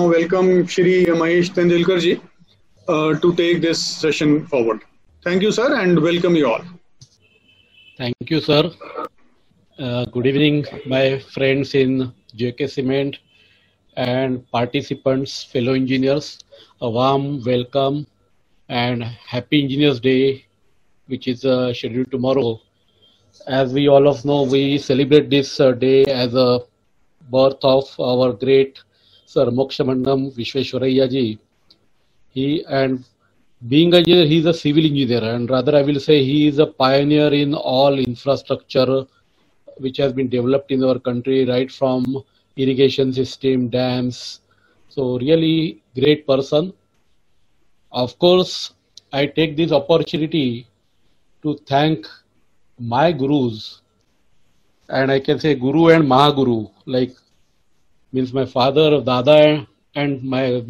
welcome Shri Mahesh Tendulkar ji to take this session forward. Thank you, sir, and welcome you all. Thank you, sir. Good evening, my friends in JK Cement and participants, fellow engineers. A warm welcome and happy Engineers Day, which is scheduled tomorrow. As we all of know, we celebrate this day as a birth of our great Sir Mokshamandam Vishweshwaraya ji. Being a engineer, he is a civil engineer, and rather I will say he is a pioneer in all infrastructure which has been developed in our country, right from irrigation system, dams. So really great person. Of course, I take this opportunity to thank my gurus, and I can say Guru and Mahaguru, like means my father, Dada, and my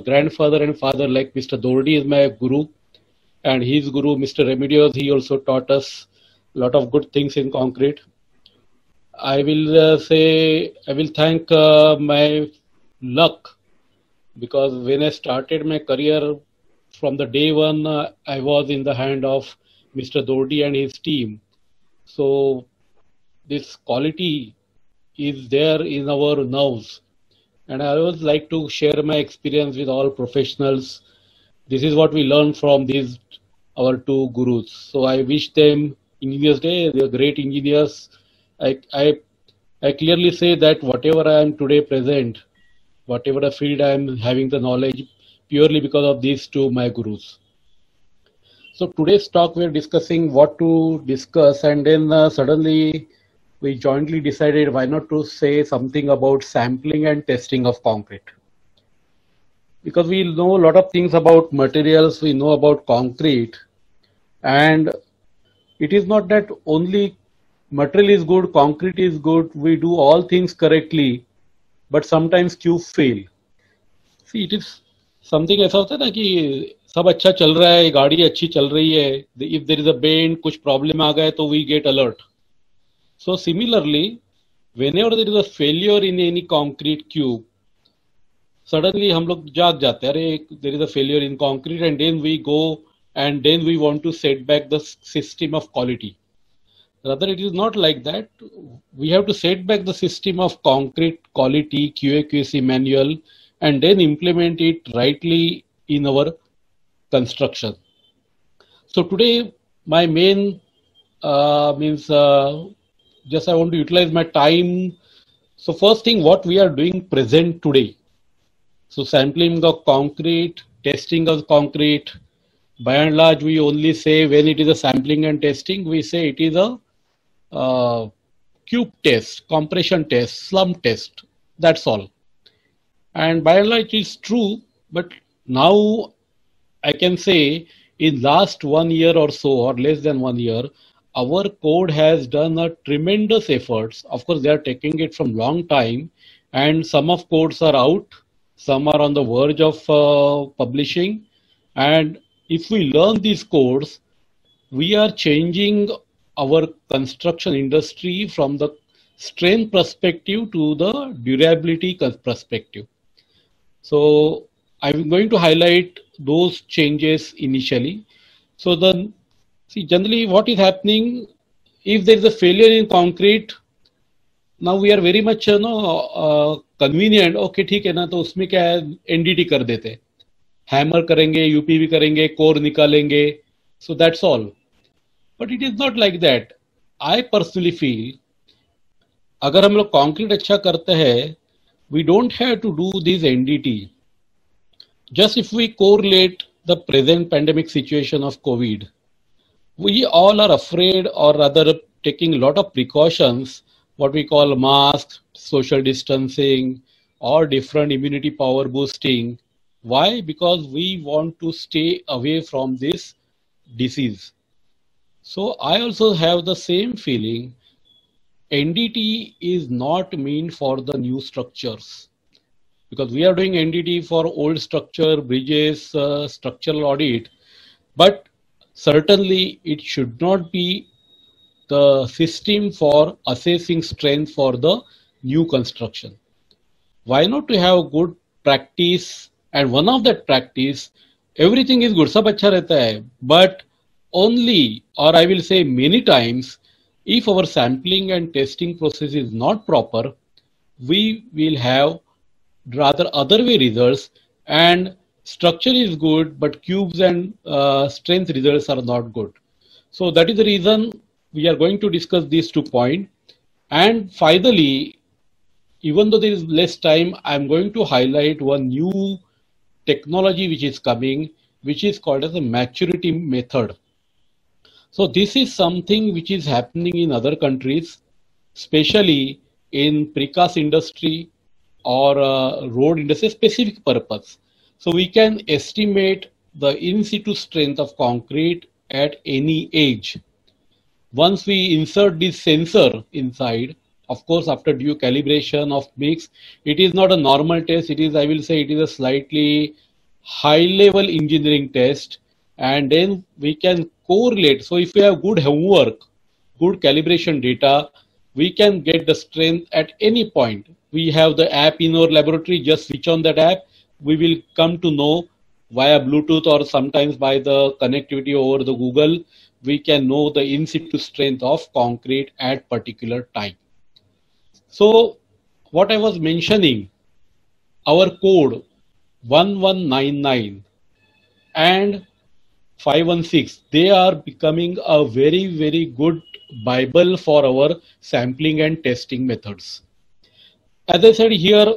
grandfather and father, like Mr. Dordi is my guru, and his guru, Mr. Remedios, he also taught us a lot of good things in concrete. I will thank my luck, because when I started my career from the day one, I was in the hand of Mr. Dordi and his team. So this quality is there in our nerves. And I always like to share my experience with all professionals. This is what we learn from these, our two gurus. So I wish them Engineers Day. They are great engineers. I clearly say that whatever I am today present, whatever the field I am having the knowledge, purely because of these two my gurus. So today's talk we are discussing what to discuss, and then suddenly we jointly decided why not to say something about sampling and testing of concrete. Because we know a lot of things about materials, we know about concrete, and it is not that only material is good, concrete is good, we do all things correctly, but sometimes tube fail. See, it is something ऐसा होता है ना कि सब अच्छा चल रहा है, गाड़ी अच्छी चल रही है, if there is a bend, कुछ problem आ गया तो we get alert. So similarly, whenever there is a failure in any concrete cube, suddenly हम लोग जाग जाते हैं, अरे there is a failure in concrete, and then we go and then we want to set back the system of quality. Rather, it is not like that. We have to set back the system of concrete quality, QA/QC manual, and then implement it rightly in our construction. So today, my main just I want to utilize my time. So first thing, what we are doing present today. So sampling of concrete, testing of concrete. By and large, we only say when it is a sampling and testing, we say it is a cube test, compression test, slump test. That's all. And by and large, it's true. But now I can say in last 1 year or so, or less than 1 year, our code has done a tremendous efforts. Of course, they are taking it from long time, and some of codes are out, some are on the verge of publishing. And if we learn these codes, we are changing our construction industry from the strength perspective to the durability perspective. So I'm going to highlight those changes initially. So then, see, generally what is happening, if there is a failure in concrete, now we are very much convenient. Okay, ठीक है ना, तो उसमें क्या है, NDT कर देते, hammer करेंगे, UPV करेंगे, कोर निकालेंगे. So that's all. But it is not like that. I personally feel, अगर हम लोग concrete अच्छा करते हैं, we don't have to do this NDT. Just if we correlate the present pandemic situation of COVID, we all are afraid, or rather taking a lot of precautions, what we call masks, social distancing, or different immunity power boosting. Why? Because we want to stay away from this disease. So I also have the same feeling. NDT is not meant for the new structures, because we are doing NDT for old structure, bridges, structural audit, but certainly it should not be the system for assessing strength for the new construction. Why not to have good practice, and one of that practice, everything is good, सब अच्छा रहता है, but only, or I will say many times, if our sampling and testing process is not proper, we will have rather other way results, and structure is good, but cubes and strength results are not good. So that is the reason we are going to discuss these 2 points. And finally, even though there is less time, I'm going to highlight one new technology which is coming, which is called as a maturity method. So this is something which is happening in other countries, especially in precast industry or road industry specific purpose. So we can estimate the in situ strength of concrete at any age. Once we insert this sensor inside, of course, after due calibration of mix, it is not a normal test. It is, I will say, it is a slightly high level engineering test, and then we can correlate. So if we have good homework, good calibration data, we can get the strength at any point. We have the app in our laboratory, just switch on that app. We will come to know via Bluetooth or sometimes by the connectivity over the Google, we can know the in situ strength of concrete at particular time. So what I was mentioning, our code 1199 and 516, they are becoming a very, very good Bible for our sampling and testing methods. As I said here,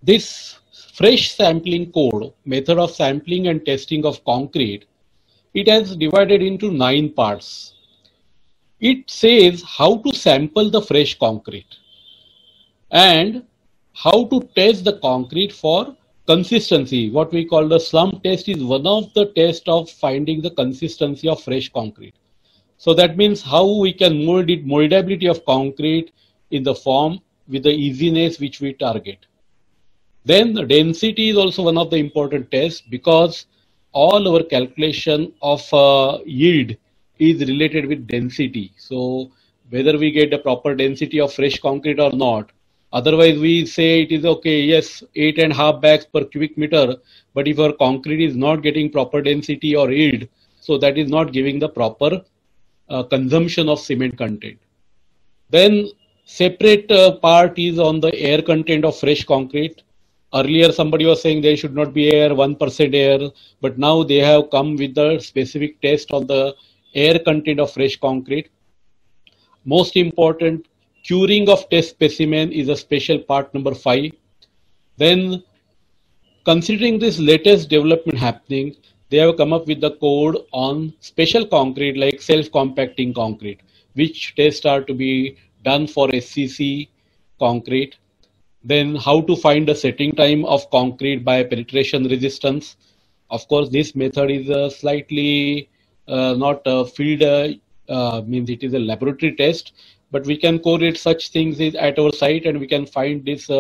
this fresh sampling code, method of sampling and testing of concrete, it has divided into 9 parts. It says how to sample the fresh concrete and how to test the concrete for consistency. What we call the slump test is one of the tests of finding the consistency of fresh concrete. So that means how we can mold it, moldability of concrete in the form with the easiness which we target. Then the density is also one of the important tests, because all our calculation of yield is related with density. So whether we get the proper density of fresh concrete or not, otherwise we say it is okay, yes, 8.5 bags per cubic meter, but if our concrete is not getting proper density or yield, so that is not giving the proper consumption of cement content. Then separate part is on the air content of fresh concrete. Earlier somebody was saying there should not be air, 1% air, but now they have come with the specific test on the air content of fresh concrete. Most important, curing of test specimen is a special part number 5. Then considering this latest development happening, they have come up with the code on special concrete like self-compacting concrete, which tests are to be done for SCC concrete. Then how to find the setting time of concrete by penetration resistance. Of course, this method is slightly not a field, means it is a laboratory test, but we can correlate such things at our site and we can find this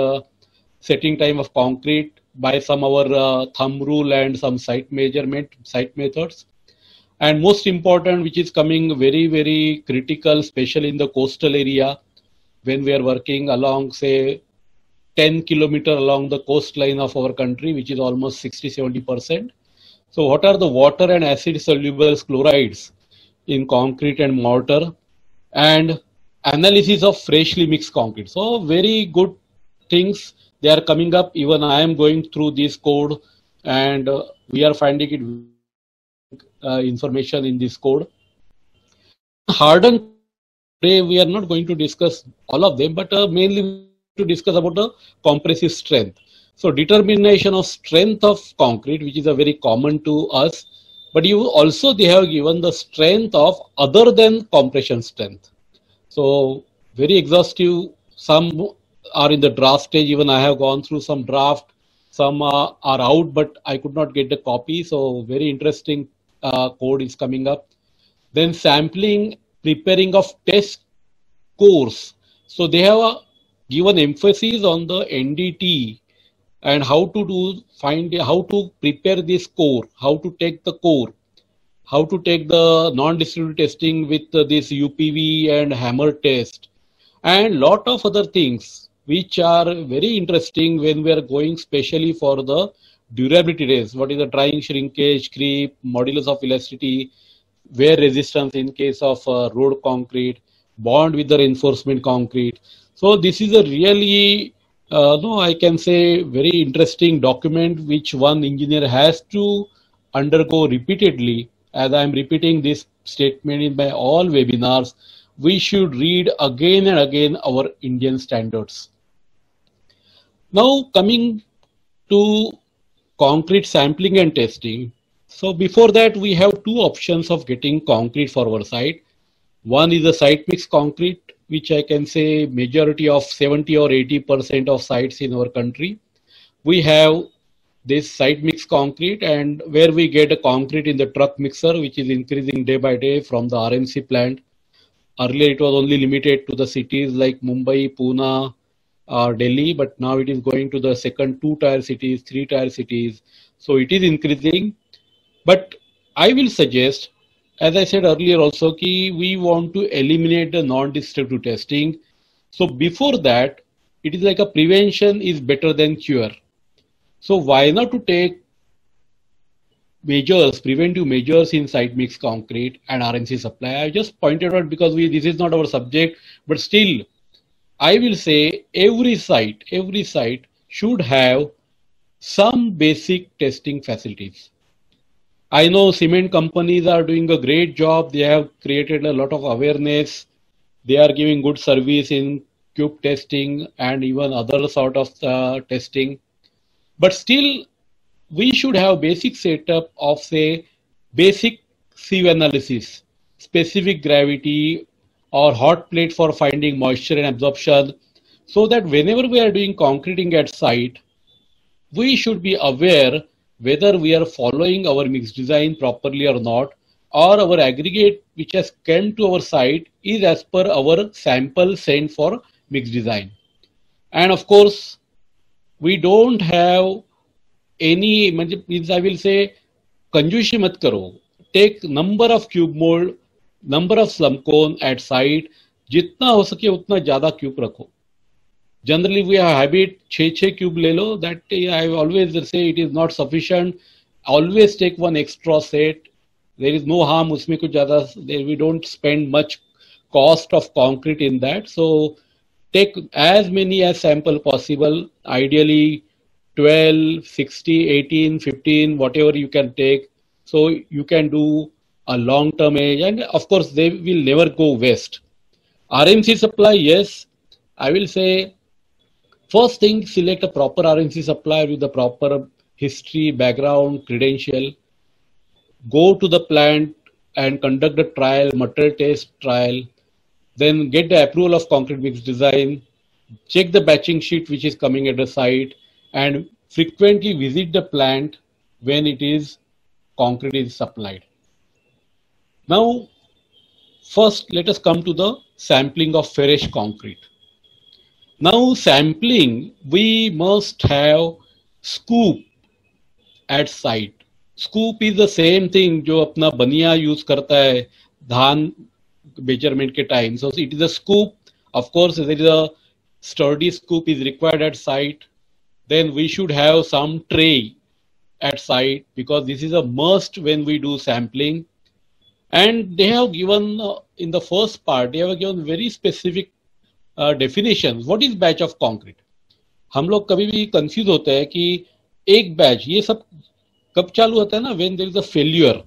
setting time of concrete by some our thumb rule and some site measurement, site methods. And most important, which is coming very, very critical, especially in the coastal area, when we are working along, say, 10 kilometer along the coastline of our country, which is almost 60-70%. So what are the water and acid soluble chlorides in concrete and mortar, and analysis of freshly mixed concrete. So very good things, they are coming up. Even I am going through this code and we are finding it information in this code. Hardened, today we are not going to discuss all of them, but mainly to discuss about the compressive strength. So determination of strength of concrete, which is a very common to us, but you also they have given the strength of other than compression strength. So very exhaustive. Some are in the draft stage. Even I have gone through some draft. Some are out, but I could not get the copy. So very interesting code is coming up. Then sampling, preparing of test cores. So they have given emphasis on the NDT and how to how to prepare this core, how to take the core, how to take the non-distributed testing with this UPV and hammer test, and lot of other things. which are very interesting when we are going specially for the durability test. What is the drying, shrinkage, creep, modulus of elasticity, wear resistance in case of road concrete, bond with the reinforcement concrete. So this is a really, no, I can say very interesting document which one engineer has to undergo repeatedly. As I am repeating this statement in my all webinars, we should read again and again our Indian standards. Now coming to concrete sampling and testing. So before that, we have two options of getting concrete for our site. One is the site mix concrete, which I can say majority of 70 or 80% of sites in our country. We have this site mix concrete, and where we get a concrete in the truck mixer, which is increasing day by day from the RMC plant. Earlier, it was only limited to the cities like Mumbai, Pune, Delhi, but now it is going to the second 2-tier cities, 3-tier cities. So it is increasing. But I will suggest, as I said earlier also, ki we want to eliminate the non-destructive testing. So before that, it is like a prevention is better than cure. So why not to take measures, preventive measures in site mix concrete and RMC supply? I just pointed out because this is not our subject, but still, I will say every site should have some basic testing facilities. I know cement companies are doing a great job. They have created a lot of awareness. They are giving good service in cube testing and even other sort of testing. But still, we should have basic setup of, say, basic sieve analysis, specific gravity, or hot plate for finding moisture and absorption, so that whenever we are doing concreting at site, we should be aware whether we are following our mix design properly or not, or our aggregate which has come to our site is as per our sample sent for mix design. And of course, we don't have any, means I will say, कंजूसी मत करो. Take number of cube mold, number of slum cone at site, जितना हो सके उतना ज़्यादा cube रखो. Generally, we have habit 6 cube ले लो. That I always say it is not sufficient. Always take one extra set. There is no harm उसमें कुछ ज़्यादा. We don't spend much cost of concrete in that. So take as many as sample possible. Ideally 12, 60, 18, 15, whatever you can take. So you can do a long-term age, and of course they will never go waste. RMC supply, yes, I will say first thing, select a proper RMC supplier with the proper history, background, credential. Go to the plant and conduct a trial, material test trial. Then get the approval of concrete mix design. Check the batching sheet which is coming at the site, and frequently visit the plant when it is concrete is supplied. Now, first let us come to the sampling of fresh concrete. Now sampling, we must have scoop at site. Scoop is the same thing जो अपना बनिया use करता है धान measurement के time. So it is a scoop. Of course, there is a sturdy scoop is required at site. Then we should have some tray at site because this is a must when we do sampling. And they have given in the first part, they have given very specific definitions. What is batch of concrete? हम लोग कभी भी confuse होते हैं कि एक batch ये सब कब चालू होता है ना, when there is a failure.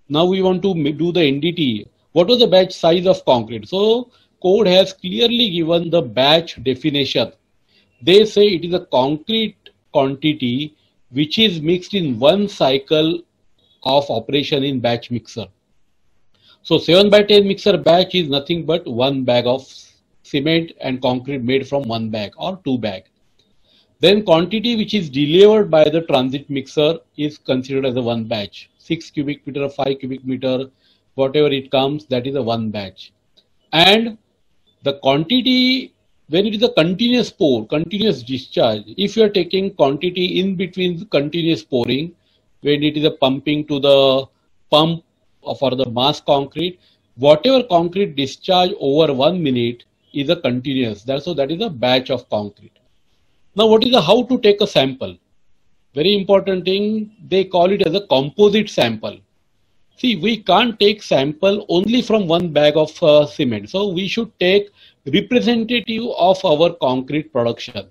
Now we want to do the NDT. What was the batch size of concrete? So code has clearly given the batch definition. They say it is a concrete quantity which is mixed in one cycle of operation in batch mixer. So 7/10 mixer batch is nothing but one bag of cement and concrete made from one bag or two bag. Then quantity which is delivered by the transit mixer is considered as a one batch. 6 cubic meter or 5 cubic meter, whatever it comes, that is a one batch. And the quantity, when it is a continuous pour, continuous discharge, if you are taking quantity in between continuous pouring, when it is a pumping to the pump for the mass concrete, whatever concrete discharge over 1 minute, is a continuous. That is a batch of concrete. Now, what is the how to take a sample? Very important thing, they call it as a composite sample. See, we can't take sample only from one bag of cement. So we should take representative of our concrete production.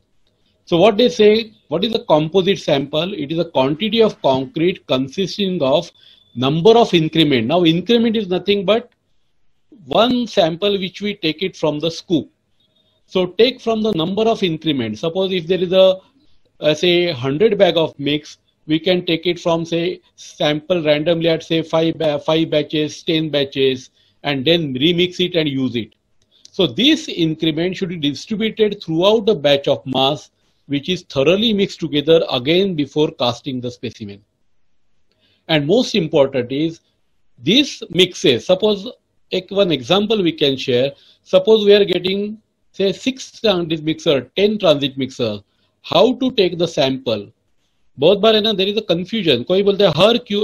So what they say, what is a composite sample? It is a quantity of concrete consisting of number of increment. Now increment is nothing but one sample which we take it from the scoop. So take from the number of increments. Suppose if there is a say 100 bag of mix, we can take it from say sample randomly at say 5 batches, 10 batches, and then remix it and use it. So this increment should be distributed throughout the batch of mass, which is thoroughly mixed together again before casting the specimen. And most important is these mixes. Suppose one example we can share. Suppose we are getting say 6 transit mixer, 10 transit mixer. How to take the sample? बहुत बार है ना, there is a confusion. कोई बोलता है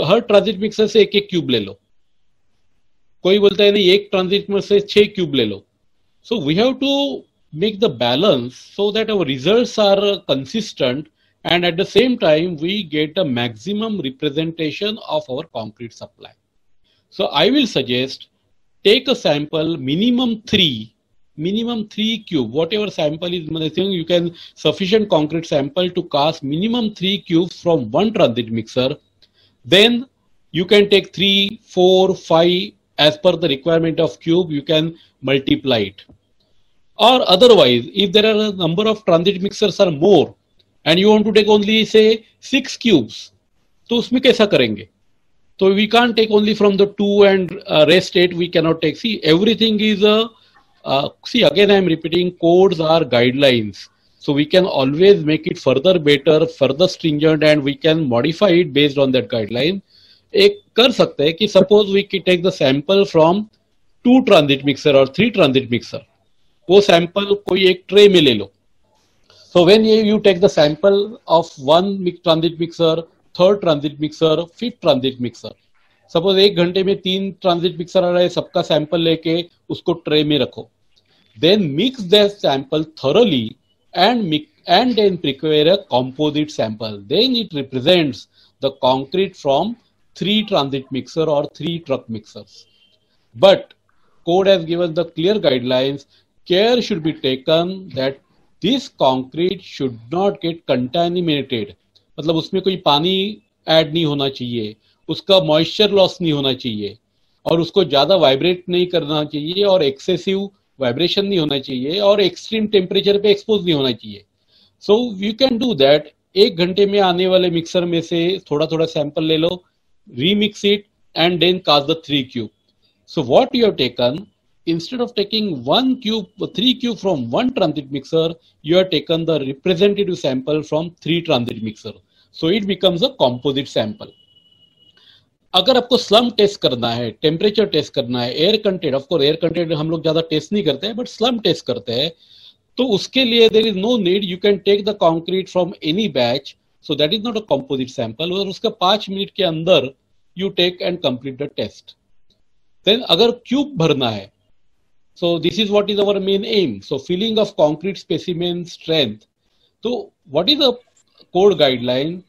हर transit mixer से एक एक cube ले लो, कोई बोलता है नहीं एक ट्रांजिट मिक्सर से 6 क्यूब ले लो. So we have to make the balance so that our results are consistent and at the same time we get a maximum representation of our concrete supply. So I will suggest take a sample minimum 3 cube, whatever sample is, you can sufficient concrete sample to cast minimum 3 cubes from one transit mixer. Then you can take 3, 4, 5 as per the requirement of cube, you can multiply it. Or otherwise, if there are a number of transit mixers are more and you want to take only say 6 cubes, तो उसमें कैसा करेंगे? So we can't take only from the 2 and rest 8 we cannot take. See, everything is see again I am repeating, codes are guidelines. So we can always make it further better, further stringent, and we can modify it based on that guideline. एक कर सकते हैं कि suppose we can take the sample from 2 transit mixer or 3 transit mixer. वो sample कोई एक tray में ले लो. So when you take the sample of 1 transit mixer, 3rd transit mixer, 5th transit mixer. Suppose 1 घंटे में 3 transit mixer आ रहा है, सबका sample लेके उसको tray में रखो. Then mix that sample thoroughly and then prepare a composite sample. Then it represents the concrete from 3 transit mixer or 3 truck mixers. But code has given the clear guidelines. Care should be taken that this concrete should not get contaminated. मतलब उसमें कोई पानी add नहीं होना चाहिए, उसका moisture loss नहीं होना चाहिए, और उसको ज्यादा वाइब्रेट नहीं करना चाहिए, और एक्सेसिव वाइब्रेशन नहीं होना चाहिए, और एक्सट्रीम टेम्परेचर पे एक्सपोज नहीं होना चाहिए. So you can do that. 1 घंटे में आने वाले मिक्सर में से थोड़ा थोड़ा सैंपल ले लो, remix it, and then cast the 3 cube. So what you have taken, instead of taking 3 cube from one transit mixer, you have taken the representative sample from 3 transit mixer. So it becomes a composite sample. अगर आपको slum test करना है, temperature test करना है, air content, of course air content हम लोग ज्यादा test नहीं करते हैं, बट स्लम टेस्ट करते हैं, तो उसके लिए there is no need, you can take the concrete from any batch. So that is not a composite sample, और उसका 5 मिनट के अंदर you take and complete the test. Then अगर क्यूब भरना है, so this is what is our main aim. So filling of concrete specimen strength. तो what is the code guideline?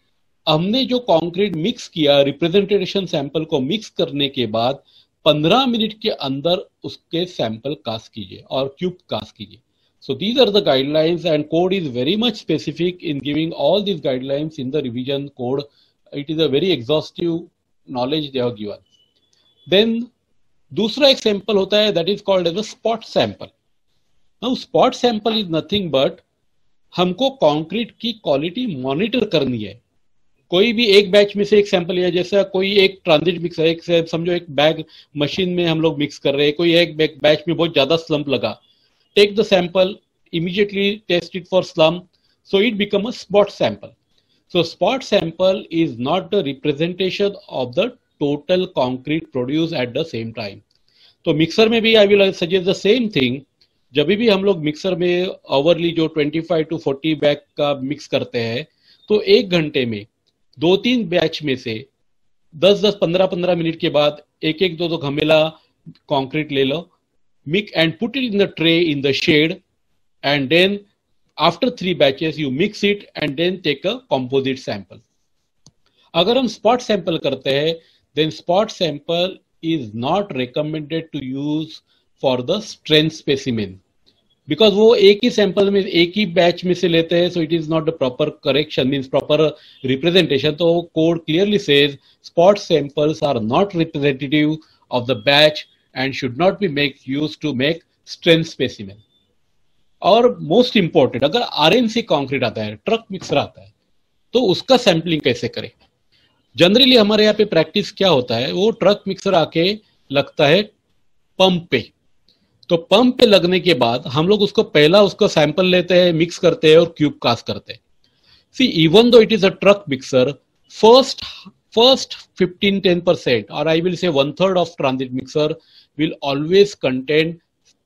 हमने जो कंक्रीट मिक्स किया, रिप्रेजेंटेशन सैंपल को mix करने के बाद 15 मिनट के अंदर उसके सैंपल कास्ट कीजिए और क्यूब कास्ट कीजिए. So these are the guidelines, and code is very much specific in giving all these guidelines in the revision code. It is a very exhaustive knowledge they have given. Then दूसरा एक sample होता है, that is called as a spot sample. Now spot sample is nothing but हमको concrete की quality monitor करनी है. कोई भी एक बैच में से एक सैंपल लिया, जैसा कोई एक ट्रांजिट मिक्सर, एक समझो एक बैग मशीन में हम लोग मिक्स कर रहे हैं, कोई एक बैच में बहुत ज्यादा स्लम्प लगा, take the sample, immediately test it for slump, so it become a spot sample. So spot sample is not the representation of the total concrete produced at the same time. तो mixer में भी I will suggest the same thing. जब भी हम लोग mixer में overly जो 25 to 40 bag का मिक्स करते हैं, तो 1 घंटे में 2-3 बैच में से 10-15 मिनट के बाद 1-2 घमेला कंक्रीट ले लो, mix and put it in the tray in the shade, and then after 3 batches you mix it and then take a composite sample. अगर हम spot sample करते हैं, then spot sample is not recommended to use for the strength specimen, because वो एक ही sample में एक ही batch में से लेते हैं, so it is not the proper correction, means proper representation. तो code clearly says spot samples are not representative of the batch and should not be used to make strength specimen. और most important, अगर RNC concrete आता है, truck mixer आता है, तो उसका sampling कैसे करें? जनरली हमारे यहाँ पे प्रैक्टिस क्या होता है, वो ट्रक मिक्सर आके लगता है पंप पे, तो पंप पे लगने के बाद हम लोग उसको पहला उसका सैंपल लेते हैं, मिक्स करते हैं और क्यूब कास्ट करते हैं. See even though it is a truck mixer, first 15-10% or I will say 1/3 of transit mixer will always contain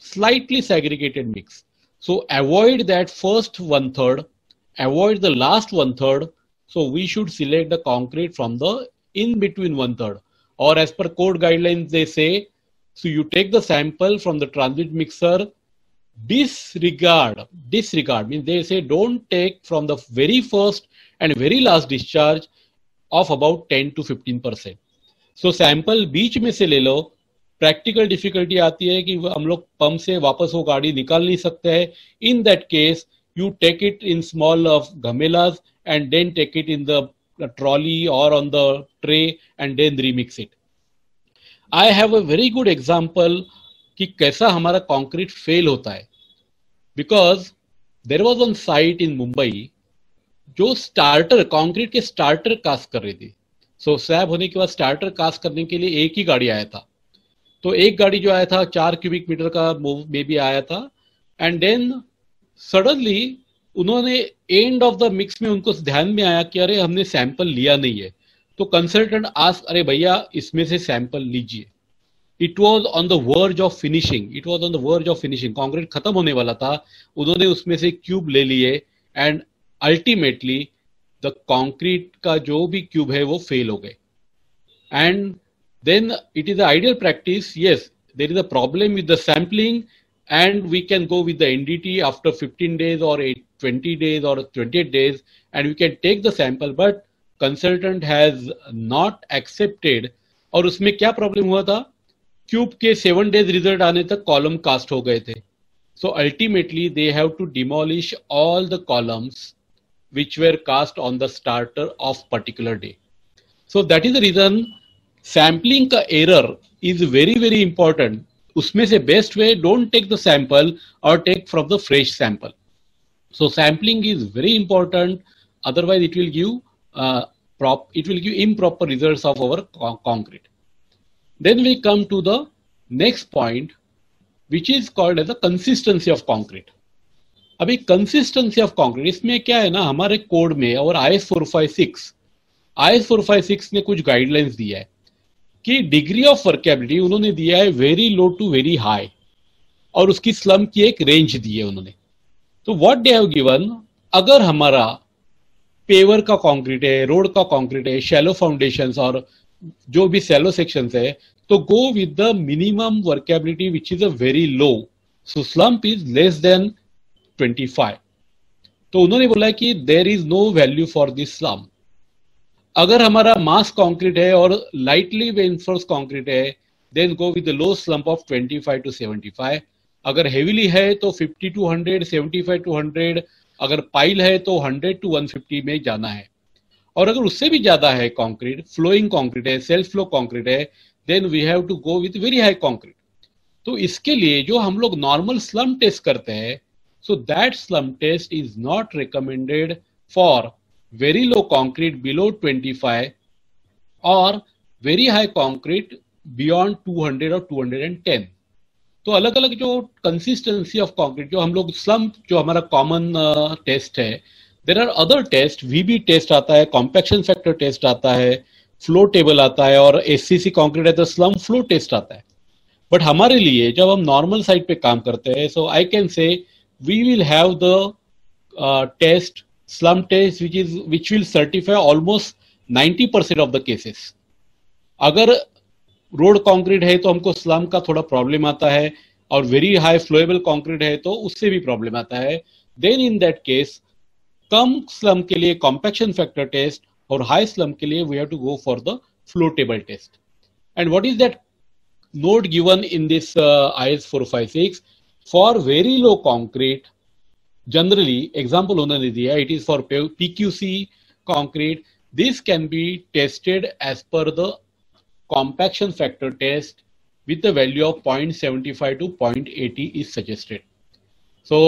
slightly segregated mix. So avoid that first 1/3, avoid the last 1/3. So we should select the concrete from the in between 1/3, or as per code guidelines they say, so you take the sample from the transit mixer, disregard means they say don't take from the very first and very last discharge of about 10 to 15%. So sample बीच में से ले लो. Practical difficulty आती है कि हम लोग pump से वापस वो गाड़ी निकाल नहीं सकते हैं. In that case you take it in small गमेलास and then take it in the trolley और on the tray and then remix it. I have a very good example कि कैसा हमारा कंक्रीट फेल होता है, because there was one site in Mumbai जो starter concrete के starter cast कर रही थी. सो स्लैब होने के बाद स्टार्टर कास्ट करने के लिए एक ही गाड़ी आया था. तो एक गाड़ी जो आया था 4 क्यूबिक मीटर का मे बी आया था, एंड देन सडनली उन्होंने एंड ऑफ द मिक्स में उनको ध्यान में आया कि अरे हमने सैंपल लिया नहीं है. तो कंसल्टेंट आस्क, अरे भैया इसमें से सैंपल लीजिए. It was on the verge of finishing, concrete खत्म होने वाला था. उन्होंने उसमें से क्यूब ले लिए एंड अल्टीमेटली द कॉन्क्रीट का जो भी क्यूब है वो फेल हो गए. And then it is the ideal practice. Yes, there is a problem with the sampling, and we can go with the NDT after 15 days or 20 days or 28 days, and we can take the sample, but consultant has not accepted. और उसमें क्या problem हुआ था, cube के 7 days result आने तक column cast हो गए थे. So ultimately they have to demolish all the columns which were cast on the starter of particular day. So that is the reason sampling का error is very very important. उसमें से best way, don't take the sample और take from the fresh sample. So sampling is very important, otherwise it will give improper results of our concrete. Then we come to the next point, which is called as the consistency of concrete. अभी consistency of concrete, इसमें क्या है ना, हमारे code में और IS 456 ने कुछ गाइडलाइंस दिया है कि डिग्री ऑफ वर्केबिलिटी उन्होंने दिया है very low to very high, और उसकी स्लम की एक रेंज दी है उन्होंने. तो व्हाट दे हैव गिवन, अगर हमारा पेवर का कंक्रीट है, रोड का कंक्रीट है, शैलो फाउंडेशंस और जो भी शैलो सेक्शंस है, तो go with the minimum workability which is a very low. So slump is less than 25. तो उन्होंने बोला कि there is no value for this slump. अगर हमारा मास कंक्रीट है और लाइटली रेनफोर्स कंक्रीट है, then go with the low slump of 25 to 75. अगर हेवीली है तो 50 to 100, 75 to 100. अगर पाइल है तो 100 to 150 में जाना है. और अगर उससे भी ज्यादा है कंक्रीट, फ्लोइंग कंक्रीट है, सेल्फ फ्लो कंक्रीट है, then we have to go with very high concrete. तो इसके लिए जो हम लोग नॉर्मल स्लम्प टेस्ट करते हैं, so that slump test is not recommended for very low concrete below 25 or very high concrete beyond 200 or 210. तो अलग अलग जो कंसिस्टेंसी ऑफ कंक्रीट, जो हम लोग स्लम्प, जो हमारा कॉमन टेस्ट है, there are other test. VB test आता है, कॉम्पैक्शन फैक्टर टेस्ट आता है, फ्लो टेबल आता है, और एससीसी कंक्रीट है तो स्लम्प फ्लो टेस्ट आता है. बट हमारे लिए जब हम नॉर्मल साइड पे काम करते हैं, so I can say we will have the test slump test which will certify almost 90% of the cases. अगर रोड कंक्रीट है तो हमको स्लम्प का थोड़ा प्रॉब्लम आता है. और वेरी हाई फ्लोएबल कंक्रीट है तो उससे भी प्रॉब्लम आता है, देन इन दैट केस कम स्लम के लिए कॉम्पैक्शन फैक्टर टेस्ट और हाई स्लम के लिए we have to go for the flow table test. And what is that node given in this IS 456 for very low concrete? Generally, example उन्होंने दिया, it is for PQC concrete. This can be tested as per the compaction factor test with the value of 0.75 to 0.80 is suggested. So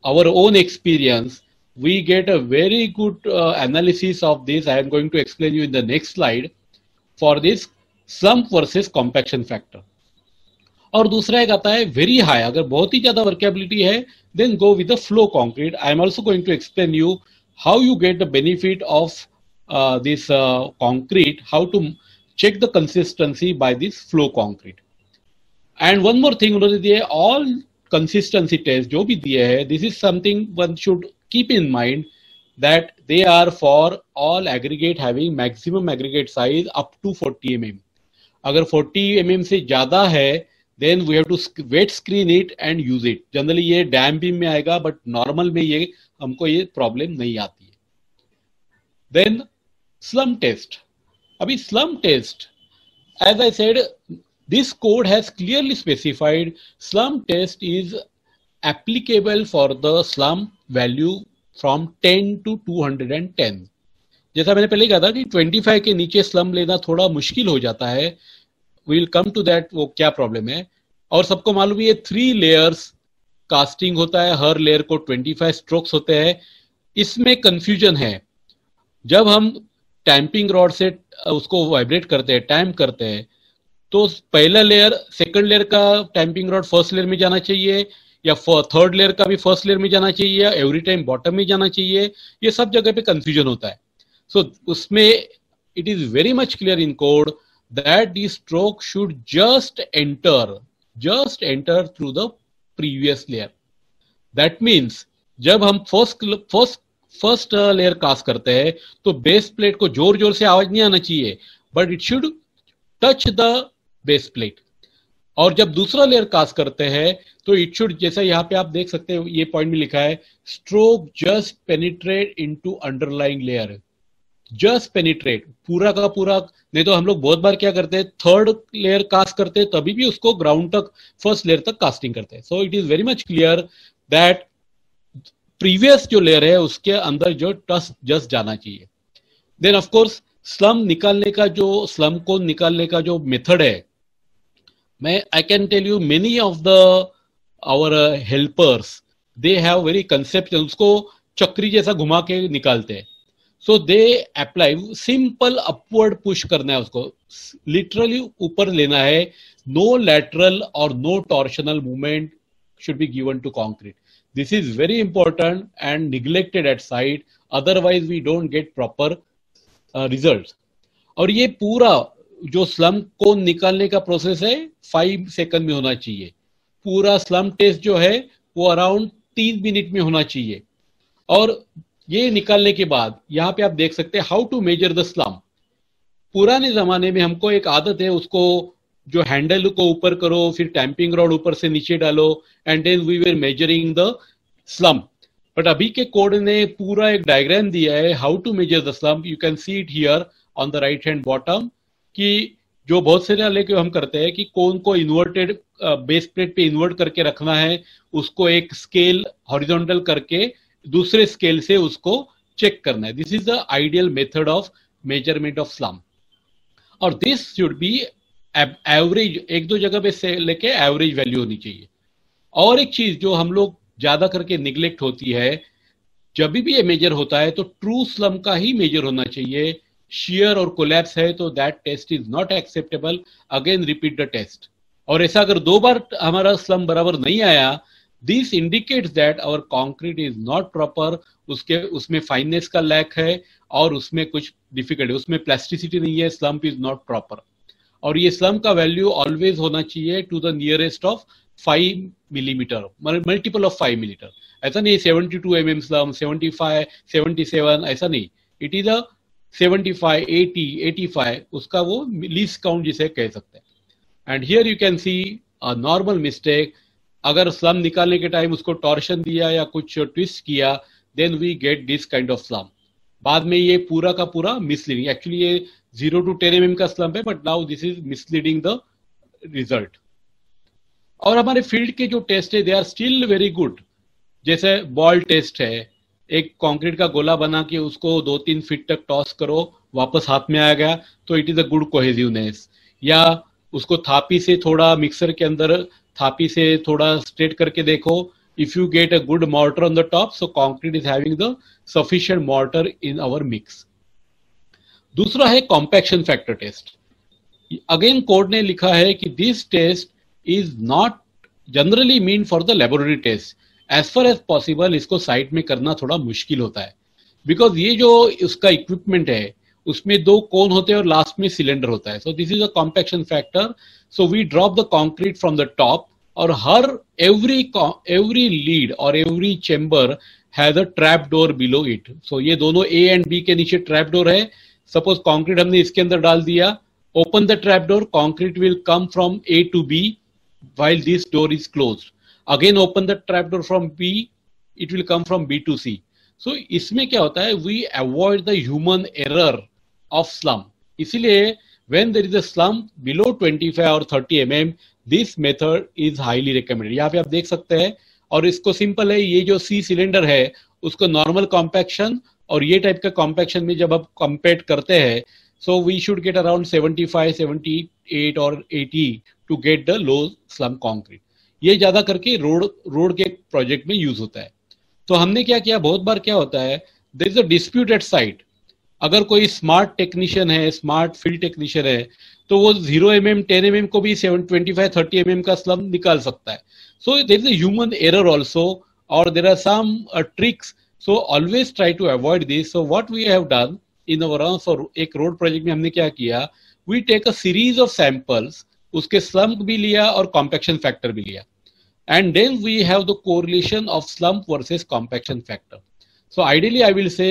our own experience, we get a very good analysis of this. I am going to explain you in the next slide for this slump versus compaction factor. और दूसरा एक आता है very high, अगर बहुत ही ज्यादा workability है then go with the flow concrete. I am also going to explain you how you get the benefit of this concrete, how to check the consistency by this flow concrete. And one more thing उन्होंने दिए, all consistency test जो भी दिए है, this is something one should keep in mind that they are for all aggregate having maximum aggregate size up to 40 mm. अगर 40 mm से ज्यादा है then we have to wet screen it and use it. Generally ये dam beam में आएगा but normal में ये हमको ये प्रॉब्लम नहीं आती है. Then slump test. अभी slump test, as I said, this code has clearly specified slump test is applicable for the slump value from 10 to 210. जैसा मैंने पहले कहा था कि 25 के नीचे स्लम लेना थोड़ा मुश्किल हो जाता है. We will come to that वो क्या प्रॉब्लम है. और सबको मालूम है 3 लेयर्स कास्टिंग होता है, हर लेयर को 25 स्ट्रोक्स होते हैं. इसमें कंफ्यूजन है. जब हम टैंपिंग रॉड से उसको वाइब्रेट करते हैं, टैम्प करते हैं, तो पहला लेयर सेकंड लेयर का टैंपिंग रॉड फर्स्ट लेयर में जाना चाहिए या थर्ड लेयर का भी फर्स्ट लेयर में जाना चाहिए या एवरी टाइम बॉटम में जाना चाहिए. ये सब जगह पे कंफ्यूजन होता है. सो उसमें it is very much clear in code that the stroke should just enter through the previous layer. That means जब हम फर्स्ट लेयर कास्ट करते हैं तो बेस प्लेट को जोर जोर से आवाज नहीं आना चाहिए, but it should touch the base plate. और जब दूसरा लेयर कास्ट करते हैं तो इट शुड, जैसा यहाँ पे आप देख सकते हैं ये पॉइंट में लिखा है, stroke just penetrate into underlying layer. Just penetrate, पूरा का पूरा नहीं. तो हम लोग बहुत बार क्या करते हैं, थर्ड लेयर कास्ट करते हैं तभी भी उसको ग्राउंड तक, फर्स्ट लेयर तक कास्टिंग करते हैं. So it is very much clear that previous जो लेयर है उसके अंदर जो टच जस्ट जाना चाहिए. देन ऑफ कोर्स स्लम निकालने का स्लम को निकालने का जो मेथड है, मैं I can tell you many of the our helpers they have very concept, उसको चक्री जैसा घुमा के निकालते हैं. So they apply simple upward push करना है, उसको लिटरली ऊपर लेना है. नो लैटरल और no torsional movement should be given to concrete. This is very important and neglected at site, otherwise we don't get proper result. और ये पूरा जो स्लम को निकालने का प्रोसेस है 5 सेकंड में होना चाहिए. पूरा स्लम टेस्ट जो है वो अराउंड 3 मिनट में होना चाहिए. और ये निकालने के बाद यहाँ पे आप देख सकते हैं how to measure the slump. पुराने जमाने में हमको एक आदत है, उसको जो हैंडल को ऊपर करो, फिर टैंपिंग रॉड ऊपर से नीचे डालो and then we were measuring the slump. But अभी के कोड ने पूरा एक डायग्राम दिया है how to measure the slump. You can see it here on the right hand bottom, कि जो बहुत सारे लेके हम करते हैं कि कौन को इन्वर्टेड बेस प्लेट पे इन्वर्ट करके रखना है, उसको एक स्केल हॉरिजॉन्टल करके दूसरे स्केल से उसको चेक करना है. This is the ideal method of measurement of slum. और दिस शुड बी एवरेज, एक दो जगह पे से लेके एवरेज वैल्यू होनी चाहिए. और एक चीज जो हम लोग ज्यादा करके निग्लेक्ट होती है, जब भी ये मेजर होता है तो ट्रू स्लम का ही मेजर होना चाहिए. शेयर और कोलैप्स है तो that test is not acceptable. Again repeat the test. और ऐसा अगर 2 बार हमारा स्लम बराबर नहीं आया, this indicates that our concrete is not proper. उसमें फाइननेस का लैक है और उसमें कुछ डिफिकल्ट है, उसमें प्लास्टिसिटी नहीं है, स्लम्प इज नॉट प्रॉपर. और ये स्लम का वैल्यू ऑलवेज होना चाहिए to the nearest of 5 millimetre, multiple of 5 millimetre. ऐसा नहीं 72 mm स्लम, 75, 77, ऐसा नहीं. इट इज अ 75, 80, 85, उसका वो लीस्ट काउंट जिसे कह सकते हैं. And here you can C a normal mistake. अगर स्लम निकालने के टाइम उसको टॉर्शन दिया या कुछ ट्विस्ट किया, then we get this kind of slump. बाद में ये पूरा का पूरा मिसलीडिंग, एक्चुअली ये 0 to 10 mm का स्लम्प है, but now this is misleading the result. और हमारे फील्ड के जो टेस्ट है they are still very good. जैसे बॉल टेस्ट है, एक कंक्रीट का गोला बना के उसको 2-3 फीट तक टॉस करो, वापस हाथ में आ गया तो it is a good cohesiveness. या उसको थापी से थोड़ा मिक्सर के अंदर थापी से थोड़ा स्ट्रेट करके देखो, if you get a good mortar on the top, so concrete is having the sufficient mortar in our mix. दूसरा है compaction factor test. Again code ने लिखा है कि this test is not generally mean for the laboratory test. As far as possible इसको site में करना थोड़ा मुश्किल होता है, बिकॉज ये जो उसका इक्विपमेंट है उसमें 2 कोन होते हैं और लास्ट में सिलेंडर होता है. So this is a compaction factor. So we drop the concrete from the top, और हर एवरी लीड और every chamber has a trap door below it. So ये दोनों ए एंड बी के नीचे ट्रैप डोर है. सपोज कंक्रीट हमने इसके अंदर डाल दिया, open the trap door, concrete will come from A to B while this door is closed. Again open the trap door from B, it will come from B to C. So इसमें क्या होता है, we avoid the human error of slump. इसीलिए when there is a slump below 25 or 30 mm, this method is highly recommended. यहाँ पे आप देख सकते हैं, और इसको सिंपल है, ये जो C सिलेंडर है उसको नॉर्मल कॉम्पैक्शन और ये टाइप का कॉम्पैक्शन में जब आप कंपेयर करते हैं, so we should get around 75, 78 or 80 to get the low slump concrete. ये ज्यादा करके रोड के प्रोजेक्ट में यूज होता है. तो हमने क्या किया, बहुत बार क्या होता है, there is a dispute at site. अगर कोई स्मार्ट टेक्नीशियन है, स्मार्ट फील्ड टेक्नीशियन है, तो वो 0 mm 10 mm को भी 25 30 mm का स्लम्प निकाल सकता है. So there is a human error also, और there are some tricks. So always try to avoid this. So what we have done in our for एक रोड प्रोजेक्ट में हमने क्या किया, we take a series of samples, उसके slump भी लिया और कॉम्पैक्शन फैक्टर भी लिया, and then we have the correlation of slump versus compaction factor. So ideally I will say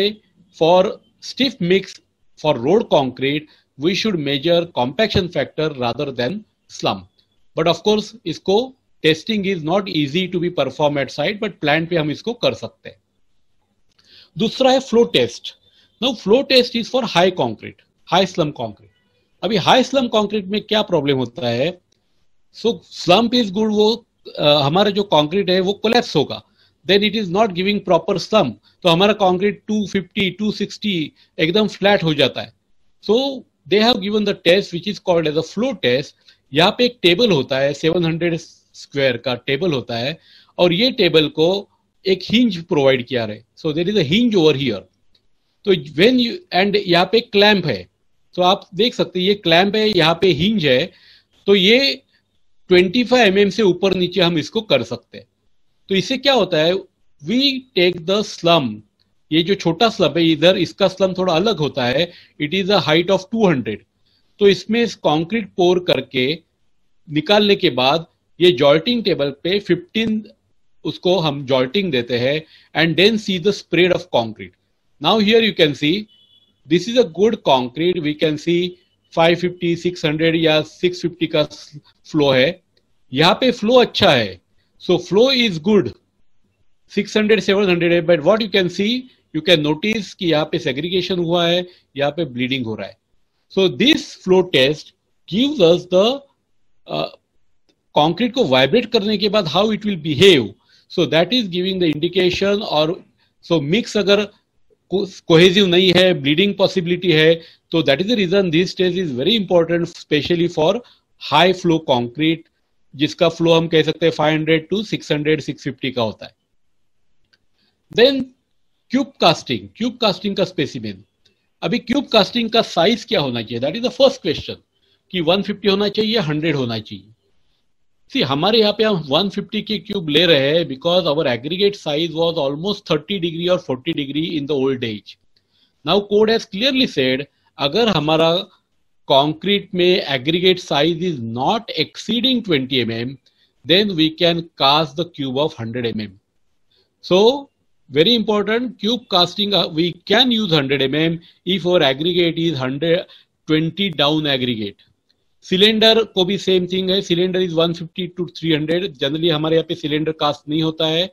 for stiff mix for road concrete we should measure compaction factor rather than slump. But of course इसको testing is not easy to be perform at site, but plant पे हम इसको कर सकते हैं. दूसरा है flow test. Now flow test is for high concrete, high slump concrete. अभी हाई स्लम्प कंक्रीट में क्या प्रॉब्लम होता है, सो स्लम्प इज गुड, वो हमारा जो कंक्रीट है वो कोलैप्स होगा, then it is not giving proper slump, तो हमारा कंक्रीट 250 260 एकदम फ्लैट हो जाता है. So they have given the test which is called as a flow test. यहाँ पे एक टेबल होता है, 700 स्क्वायर का टेबल होता है, और ये टेबल को एक हिंज प्रोवाइड किया है. So there is a hinge over here. तो व्हेन यू, एंड यहाँ पे क्लैंप है, तो आप देख सकते हैं ये क्लैंप है, यहाँ पे हिंज है, तो ये 25 mm से ऊपर नीचे हम इसको कर सकते हैं. तो इससे क्या होता है, वी टेक द स्लम, ये जो छोटा स्लम है इधर, इसका स्लम थोड़ा अलग होता है, it is a height of 200. तो इसमें कंक्रीट पोर करके निकालने के बाद ये जॉल्टिंग टेबल पे 15 उसको हम जॉल्टिंग देते हैं, and then see the spread of concrete. Now here you can see this is a good concrete. We can see 550 600 या 650 का फ्लो है. यहाँ पे फ्लो अच्छा है, so flow is good, 600 700 है, but what you can see, you can notice कि यहाँ पे segregation हुआ है, यहाँ पे bleeding हो रहा है. So this flow test gives us the concrete को vibrate करने के बाद how it will behave. So that is giving the indication. और so mix अगर कोहेसिव नहीं है, ब्लीडिंग पॉसिबिलिटी है, तो that is the reason this test is very important, specially for high flow concrete, जिसका फ्लो हम कह सकते हैं 500 to 600 650 का होता है. Then cube casting, cube casting का स्पेसिमेन. अभी क्यूब कास्टिंग का साइज क्या होना चाहिए, that is the first question, कि 150 होना चाहिए, 100 होना चाहिए. सी हमारे यहाँ पे हम 150 के क्यूब ले रहे हैं because our aggregate size was almost 30 degree और 40 degree in the old age. Now code has clearly said, अगर हमारा कंक्रीट में aggregate size is not exceeding 20 mm, then we can cast the cube of 100 mm. So very important, cube casting we can use 100 mm if our aggregate is 120 down aggregate. Cylinder को भी same thing है, cylinder is 150 to 300. Generally हमारे यहाँ पे cylinder cast नहीं होता है.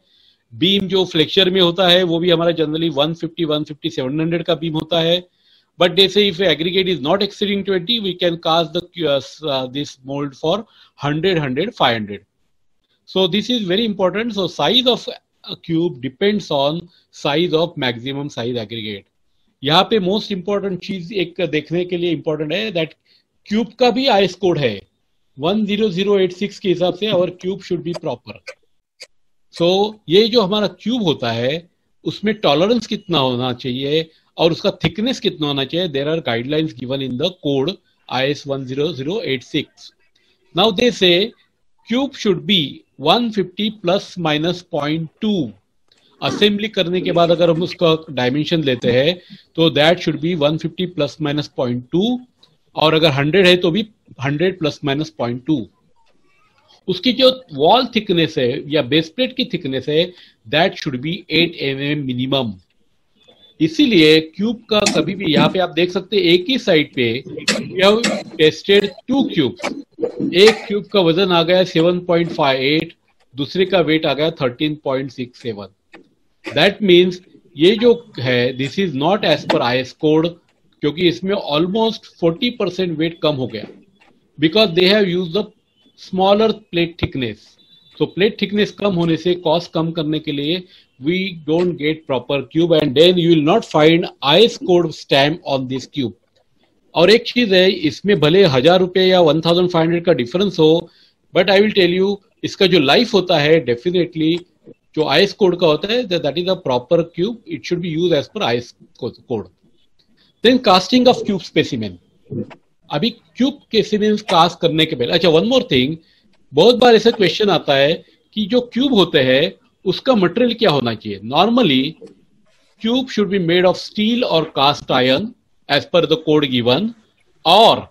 Beam जो फ्लेक्चर में होता है वो भी हमारा जनरली 150, 700 का बीम होता है. But they say if aggregate is not exceeding 20, we can cast this mold for 100, 500. So this is very important. So size of a cube depends on size of maximum size aggregate. यहाँ पे most important चीज एक देखने के लिए important है that cube का भी आईएस कोड है 10086 के हिसाब से और क्यूब शुड बी प्रॉपर. सो ये जो हमारा क्यूब होता है उसमें टॉलरेंस कितना होना चाहिए और उसका थिकनेस कितना होना चाहिए. There are guidelines given in the code IS 10086. Now they say cube should be 150 plus minus 0.2. Assembly करने के बाद अगर हम उसका डायमेंशन लेते हैं तो that should be 150 plus minus 0.2 और अगर 100 है तो भी 100 प्लस माइनस 0.2. उसकी जो वॉल थिकनेस है या बेस प्लेट की थिकनेस है that should B 8 mm minimum. इसीलिए क्यूब का कभी भी यहाँ पे आप देख सकते हैं एक ही साइड पे टेस्टेड 2 क्यूब्स. एक क्यूब का वजन आ गया 7.58, दूसरे का वेट आ गया 13.67. दैट मीन्स ये जो है this is not as per IS code क्योंकि इसमें ऑलमोस्ट 40% वेट कम हो गया because they have use the smaller plate thickness. So plate thickness कम होने से कॉस्ट कम करने के लिए we don't get proper cube and then you will not find IS code stamp on this cube. और एक चीज है इसमें भले 1000 रुपए या 1500 का डिफरेंस हो but I will tell you इसका जो लाइफ होता है डेफिनेटली जो IS कोड का होता है that is a proper cube. It should be use as per IS code. Then casting of cube specimen. अभी क्यूब स्पेसिमेन कास्ट करने के पहले अच्छा वन मोर थिंग, बहुत बार ऐसा क्वेश्चन आता है कि जो क्यूब होते हैं उसका मटेरियल क्या होना चाहिए. Normally cube should be made of steel और cast iron as per the code given. और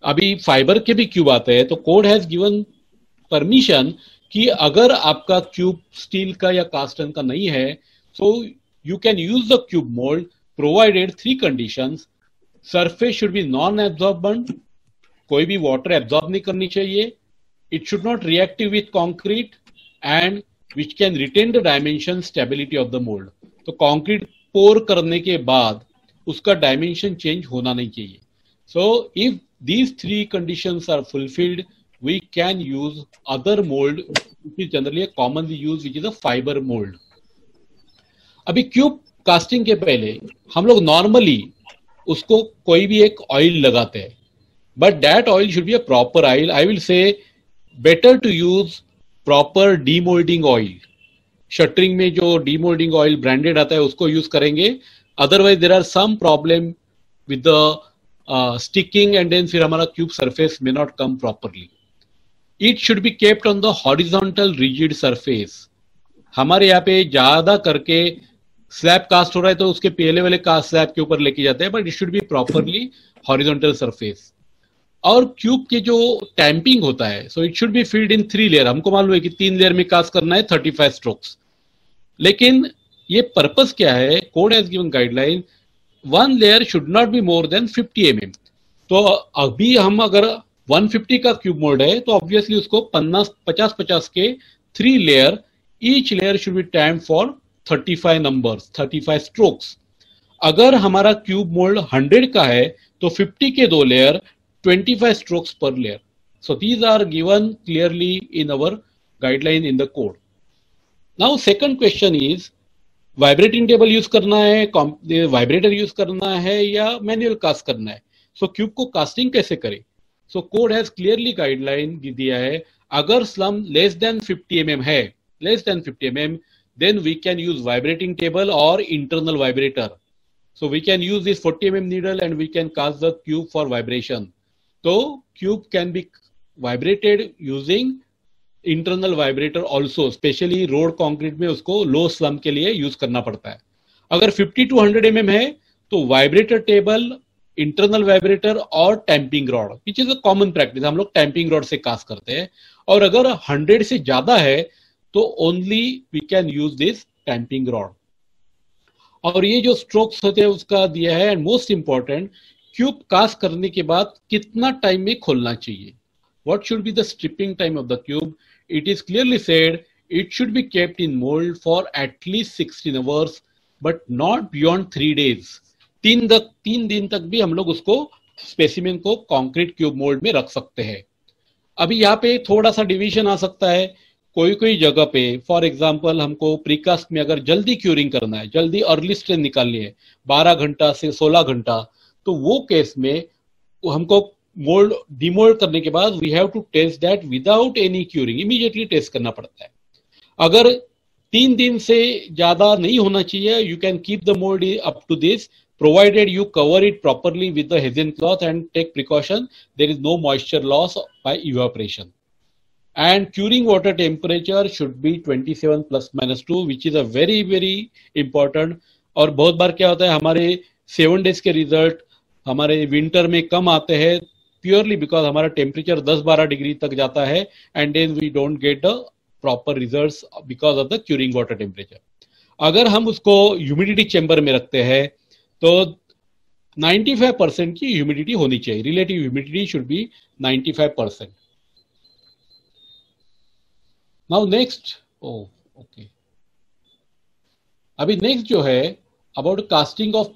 अभी फाइबर के भी क्यूब आते हैं तो कोड हैज गिवन परमिशन कि अगर आपका क्यूब स्टील का या कास्ट आयरन का नहीं है so you can use the cube mould provided 3 conditions. Surface should be non absorbent, कोई भी वाटर एब्जॉर्ब नहीं करनी चाहिए. It should not reactive with concrete and which can retain the dimension stability of the mold. तो concrete पोर करने के बाद उसका डायमेंशन चेंज होना नहीं चाहिए. So if these 3 conditions are fulfilled, we can use other mold which is generally commonly used which is a fiber mold. अभी cube casting के पहले हम लोग नॉर्मली उसको कोई भी एक ऑयल लगाते हैं but that oil should be a proper oil. I will say better to use proper demoulding oil. Shuttering में जो डीमोल्डिंग ऑयल ब्रांडेड आता है उसको यूज करेंगे. Otherwise there are some problem with the sticking and then फिर हमारा cube surface may not come properly. It should be kept on the horizontal rigid surface. हमारे यहाँ पे ज्यादा करके स्लैब कास्ट हो रहा है तो उसके पहले वाले कास्ट स्लैब के ऊपर लेके जाते हैं but it should be properly horizontal surface. और क्यूब के जो टैंपिंग होता है so it should be filled in 3 layer. हमको मालूम है कि 3 लेयर में कास्ट करना है 35 स्ट्रोक्स. लेकिन ये पर्पस क्या है, code has given guideline 1 layer should not be more than 50 mm. तो अभी हम अगर 150 का क्यूब मोल्ड है तो ऑब्वियसली उसको 50-50 के 3 layer, each layer should be temp for 35 numbers, 35 strokes. अगर हमारा क्यूब मोल्ड 100 का है तो 50 के 2 layer, 25 strokes per layer. So these are given clearly in our guideline in the code. Now second question is vibrating table use करना है, vibrator use करना है या manual cast करना है. So cube को casting कैसे करें? So code has clearly guideline दिया है. अगर slump less than 50 mm है, less than 50 mm, then we can use vibrating table or internal vibrator. So we can use this 40 mm needle and we can cast the cube for vibration. तो cube can be vibrated using internal vibrator also. Specially road concrete में उसको लो slum के लिए use करना पड़ता है. अगर 50 to 100 mm है तो वाइब्रेटर टेबल, इंटरनल वाइब्रेटर और tamping rod which is a common practice. हम लोग टैंपिंग रॉड से कास्ट करते हैं. और अगर 100 से ज्यादा है तो only we can use this tamping rod. और ये जो स्ट्रोक्स होते हैं उसका दिया है. And most important cube cast करने के बाद कितना टाइम में खोलना चाहिए, what should be the stripping time of the cube. It is clearly said it should be kept in mold for at least 16 hours but not beyond 3 days. 3 दिन तक भी हम लोग उसको स्पेसिमेन को कंक्रीट क्यूब मोल्ड में रख सकते हैं. अभी यहाँ पे थोड़ा सा डिवीजन आ सकता है. कोई जगह पे फॉर एग्जांपल हमको प्रीकास्ट में अगर जल्दी क्यूरिंग करना है, जल्दी अर्ली स्ट्रेन निकालनी है 12 घंटा से 16 घंटा, तो वो केस में हमको मोल्ड डिमोल्ड करने के बाद we have to test that without any curing, immediately test करना पड़ता है. अगर 3 दिन से ज्यादा नहीं होना चाहिए, you can keep the mould up to this provided you cover it properly with the hessian cloth and take precaution there is no moisture loss by evaporation. And curing water temperature should be 27 plus minus 2 which is a very very important. और बहुत बार क्या होता है हमारे 7 days के result हमारे winter में कम आते हैं प्योरली बिकॉज हमारा टेम्परेचर 10-12 डिग्री तक जाता है and then we don't get the proper results because of the curing water temperature. अगर हम उसको ह्यूमिडिटी चेंबर में रखते हैं तो 95% की ह्यूमिडिटी होनी चाहिए. Relative humidity should be 95%. Now next okay अभी नेक्स्ट जो है about casting of.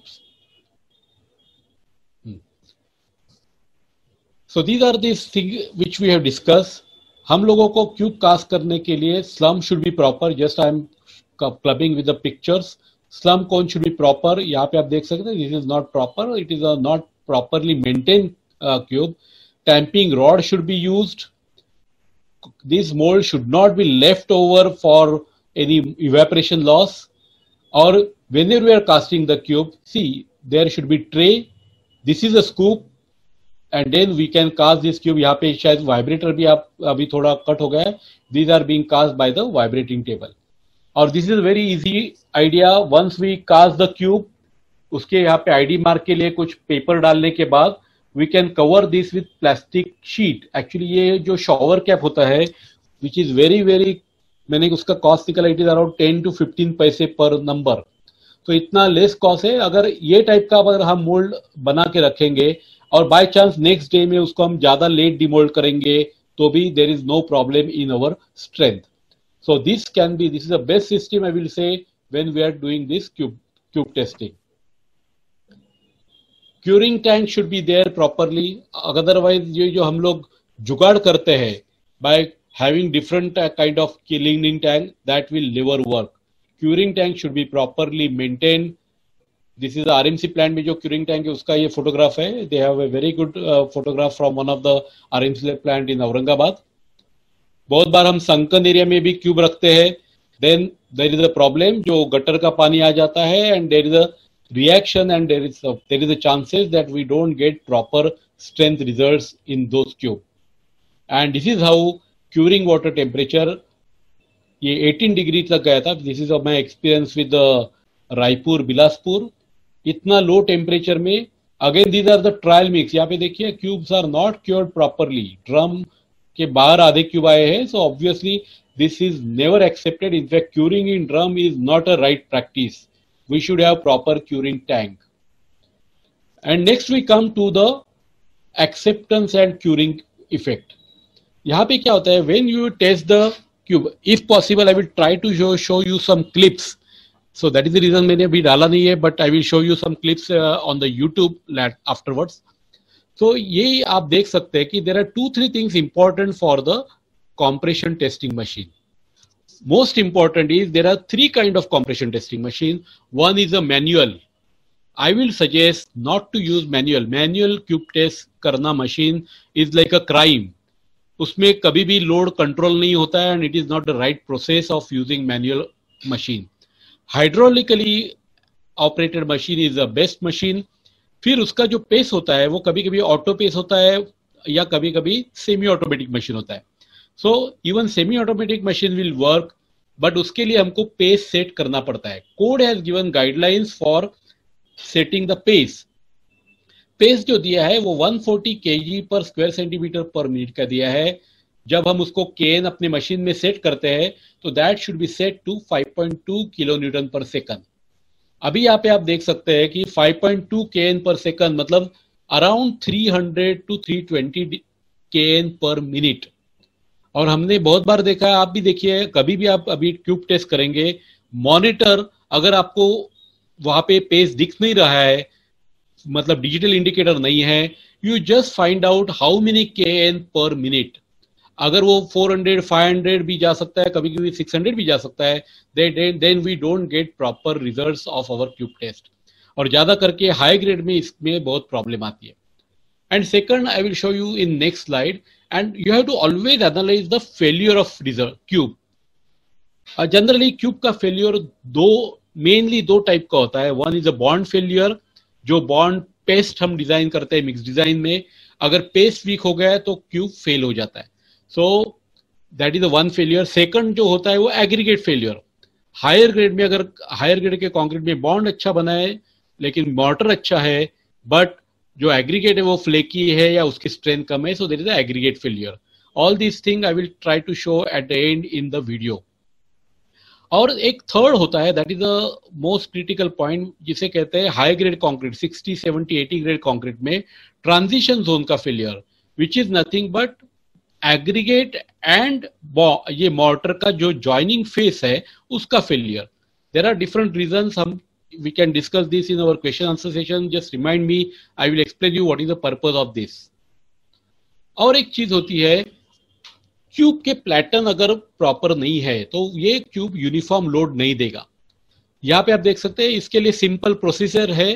So these are this thing which we have discuss. हम लोगों को क्यूब कास्ट करने के लिए slump should be proper. Just I am clubbing with the pictures. Slump cone should be proper. यहाँ पे आप देख सकते हैं this is not proper, it is a not properly maintain cube. Tamping rod should be used. This mold should not be left over for any evaporation loss. Or whenever we are casting the cube, see there should be tray. This is a scoop and then we can cast this cube. यहाँ पे शायद vibrator भी आप अभी थोड़ा cut हो गया है. These are being cast by the vibrating table. और this is very easy idea. Once we cast the cube, उसके यहाँ पे ID मार्क के लिए कुछ पेपर डालने के बाद we can cover this with plastic sheet. Actually ये जो shower cap होता है which is very very मैंने उसका कॉस्ट निकाला इट इज अराउंड 10 to 15 पैसे पर नंबर. तो इतना लेस कॉस्ट है. अगर ये टाइप का अगर हम मोल्ड बना के रखेंगे और बाय चांस नेक्स्ट डे में उसको हम ज्यादा लेट डिमोल्ड करेंगे तो भी there is no problem in our strength. So this is the best system I will say when we are doing this cube testing. Curing tank should be there properly. Otherwise ये जो हम लोग जुगाड़ करते हैं by having different kind of cleaning tank, that will never work. Curing tank should be properly maintained. This is the RMC plant में जो curing tank है उसका ये photograph है. They have a very good photograph from one of the RMC plant in Aurangabad. बहुत बार हम sunken area में भी cube रखते हैं. Then there is a problem जो गटर का पानी आ जाता है and there is a reaction and there is a chances that we don't get proper strength results in those cube. And this is how curing water temperature ये 18 degree तक गया था. This is my experience with Raipur Bilaspur. इतना low temperature में again these are the trial mix. यहाँ पे देखिए cubes are not cured properly. Drum के बाहर आधे क्यूब आए हैं. So obviously this is never accepted. In fact curing in drum is not a right practice. We should have proper curing tank. And next we come to the acceptance and curing effect. यहाँ पे क्या होता है when you test the cube, if possible I will try to show you some clips. So that is the reason मैंने अभी डाला नहीं है but I will show you some clips on the YouTube afterwards. तो ये आप देख सकते हैं कि there are 2-3 things important for the compression testing machine. Most important is there are 3 kind of compression testing machine. One is a manual. I will suggest not to use manual. Manual cube test करना machine is like a crime. उसमें कभी भी load control नहीं होता है and it is not the right process of using manual machine. Hydraulically operated machine is the best machine. फिर उसका जो पेस होता है वो कभी कभी ऑटो पेस होता है या कभी कभी सेमी ऑटोमेटिक मशीन होता है. So even semi automatic machine will work but उसके लिए हमको पेस सेट करना पड़ता है. Code has given guidelines for setting the pace. Pace जो दिया है वो 140 kg पर स्क्वायर सेंटीमीटर पर मिनट का दिया है. जब हम उसको केन अपने मशीन में सेट करते हैं तो that should be set to 5.2 kilo newton per second. अभी यहाँ पे आप देख सकते हैं कि 5.2 केन पर सेकंड मतलब around 300 to 320 kN per minute। और हमने बहुत बार देखा है, आप भी देखिए, कभी भी आप अभी क्यूब टेस्ट करेंगे, मॉनिटर अगर आपको वहां पे पेस दिख नहीं रहा है, मतलब डिजिटल इंडिकेटर नहीं है, you just find out how many kN पर मिनट। अगर वो 400 500 भी जा सकता है, कभी कभी 600 भी जा सकता है, then we don't get proper results of our cube test. और ज्यादा करके हाई ग्रेड में इसमें बहुत प्रॉब्लम आती है। And second, I will show you in next slide, and you have to always analyse the failure of cube. Generally cube का failure mainly दो टाइप का होता है। One is a bond failure, जो बॉन्ड पेस्ट हम design करते हैं mix design में, अगर पेस्ट वीक हो गया है तो क्यूब फेल हो जाता है। So that is the one failure. Second जो होता है वो एग्रीगेट फेल्यूर। हायर ग्रेड में, अगर हायर ग्रेड के कंक्रीट में बॉन्ड अच्छा बना है लेकिन मॉर्टर अच्छा है, बट जो एग्रीगेट है वो फ्लेकी है या उसकी स्ट्रेंथ कम है, so there is a aggregate failure. All this thing I will try to show at the end in the video. और एक थर्ड होता है, that is the most critical point, जिसे कहते हैं high grade concrete, 60 70 80 grade concrete में transition zone का failure, which is nothing but aggregate and ये मॉर्टर का जो जॉइनिंग फेस है उसका failure. There are different reasons, हम we can discuss this in our question answer session. Just remind me, I will explain you what is the purpose of this. और एक चीज होती है, क्यूब के पैटर्न अगर प्रॉपर नहीं है तो ये क्यूब यूनिफॉर्म लोड नहीं देगा। यहाँ पे आप देख सकते हैं, इसके लिए सिंपल प्रोसीजर है।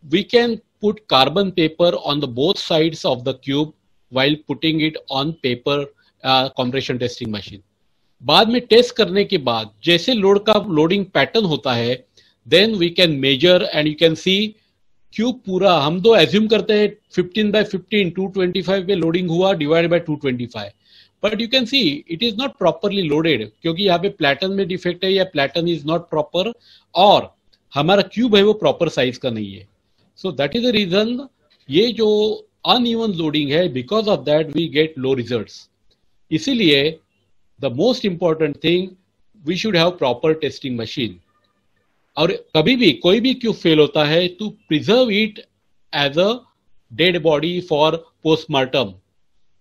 We can put carbon paper on the both sides of the cube while putting it on paper compression testing machine। बाद में टेस्ट करने के बाद जैसे लोड का लोडिंग पैटर्न होता है, then we can measure and you can see cube पूरा, हम तो एज्यूम करते हैं 15x15 225 पे लोडिंग हुआ divide by 225, but you can see it is not properly loaded, क्योंकि यहाँ पे प्लेटन में डिफेक्ट है या प्लेटन इज नॉट प्रॉपर, और हमारा क्यूब है वो प्रॉपर साइज का नहीं है। So that is the reason, ये जो अनइवन लोडिंग है, because of that we get low results. इसीलिए the most important thing, we should have proper testing machine. और कभी भी कोई भी क्यूब फेल होता है to preserve it as a dead body for postmortem.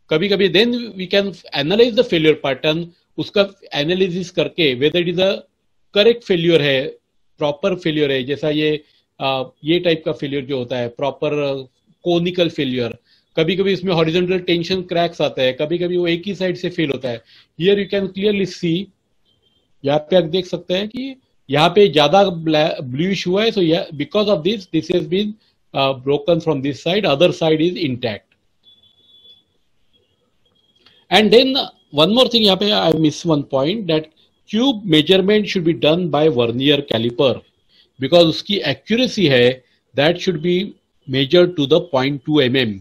कभी कभी then we can analyse the failure pattern, उसका एनालिसिस करके whether it is a correct failure है, प्रॉपर फेल्यूर है, जैसा ये टाइप का फेल्यूर जो होता है प्रॉपर कोनिकल फेल्यूर। कभी कभी इसमें हॉरिजॉन्टल टेंशन क्रैक्स आता है, कभी कभी वो एक ही साइड से फेल होता है। Here you can clearly see, यहाँ पे आप देख सकते हैं कि यहाँ पे ज्यादा ब्लूइश हुआ है, so because of this has been broken from this side, other side is intact. And then one more thing, यहाँ पे I miss one point, that cube measurement should be done by vernier calliper, because उसकी accuracy है that should be measured to the 0.2 mm।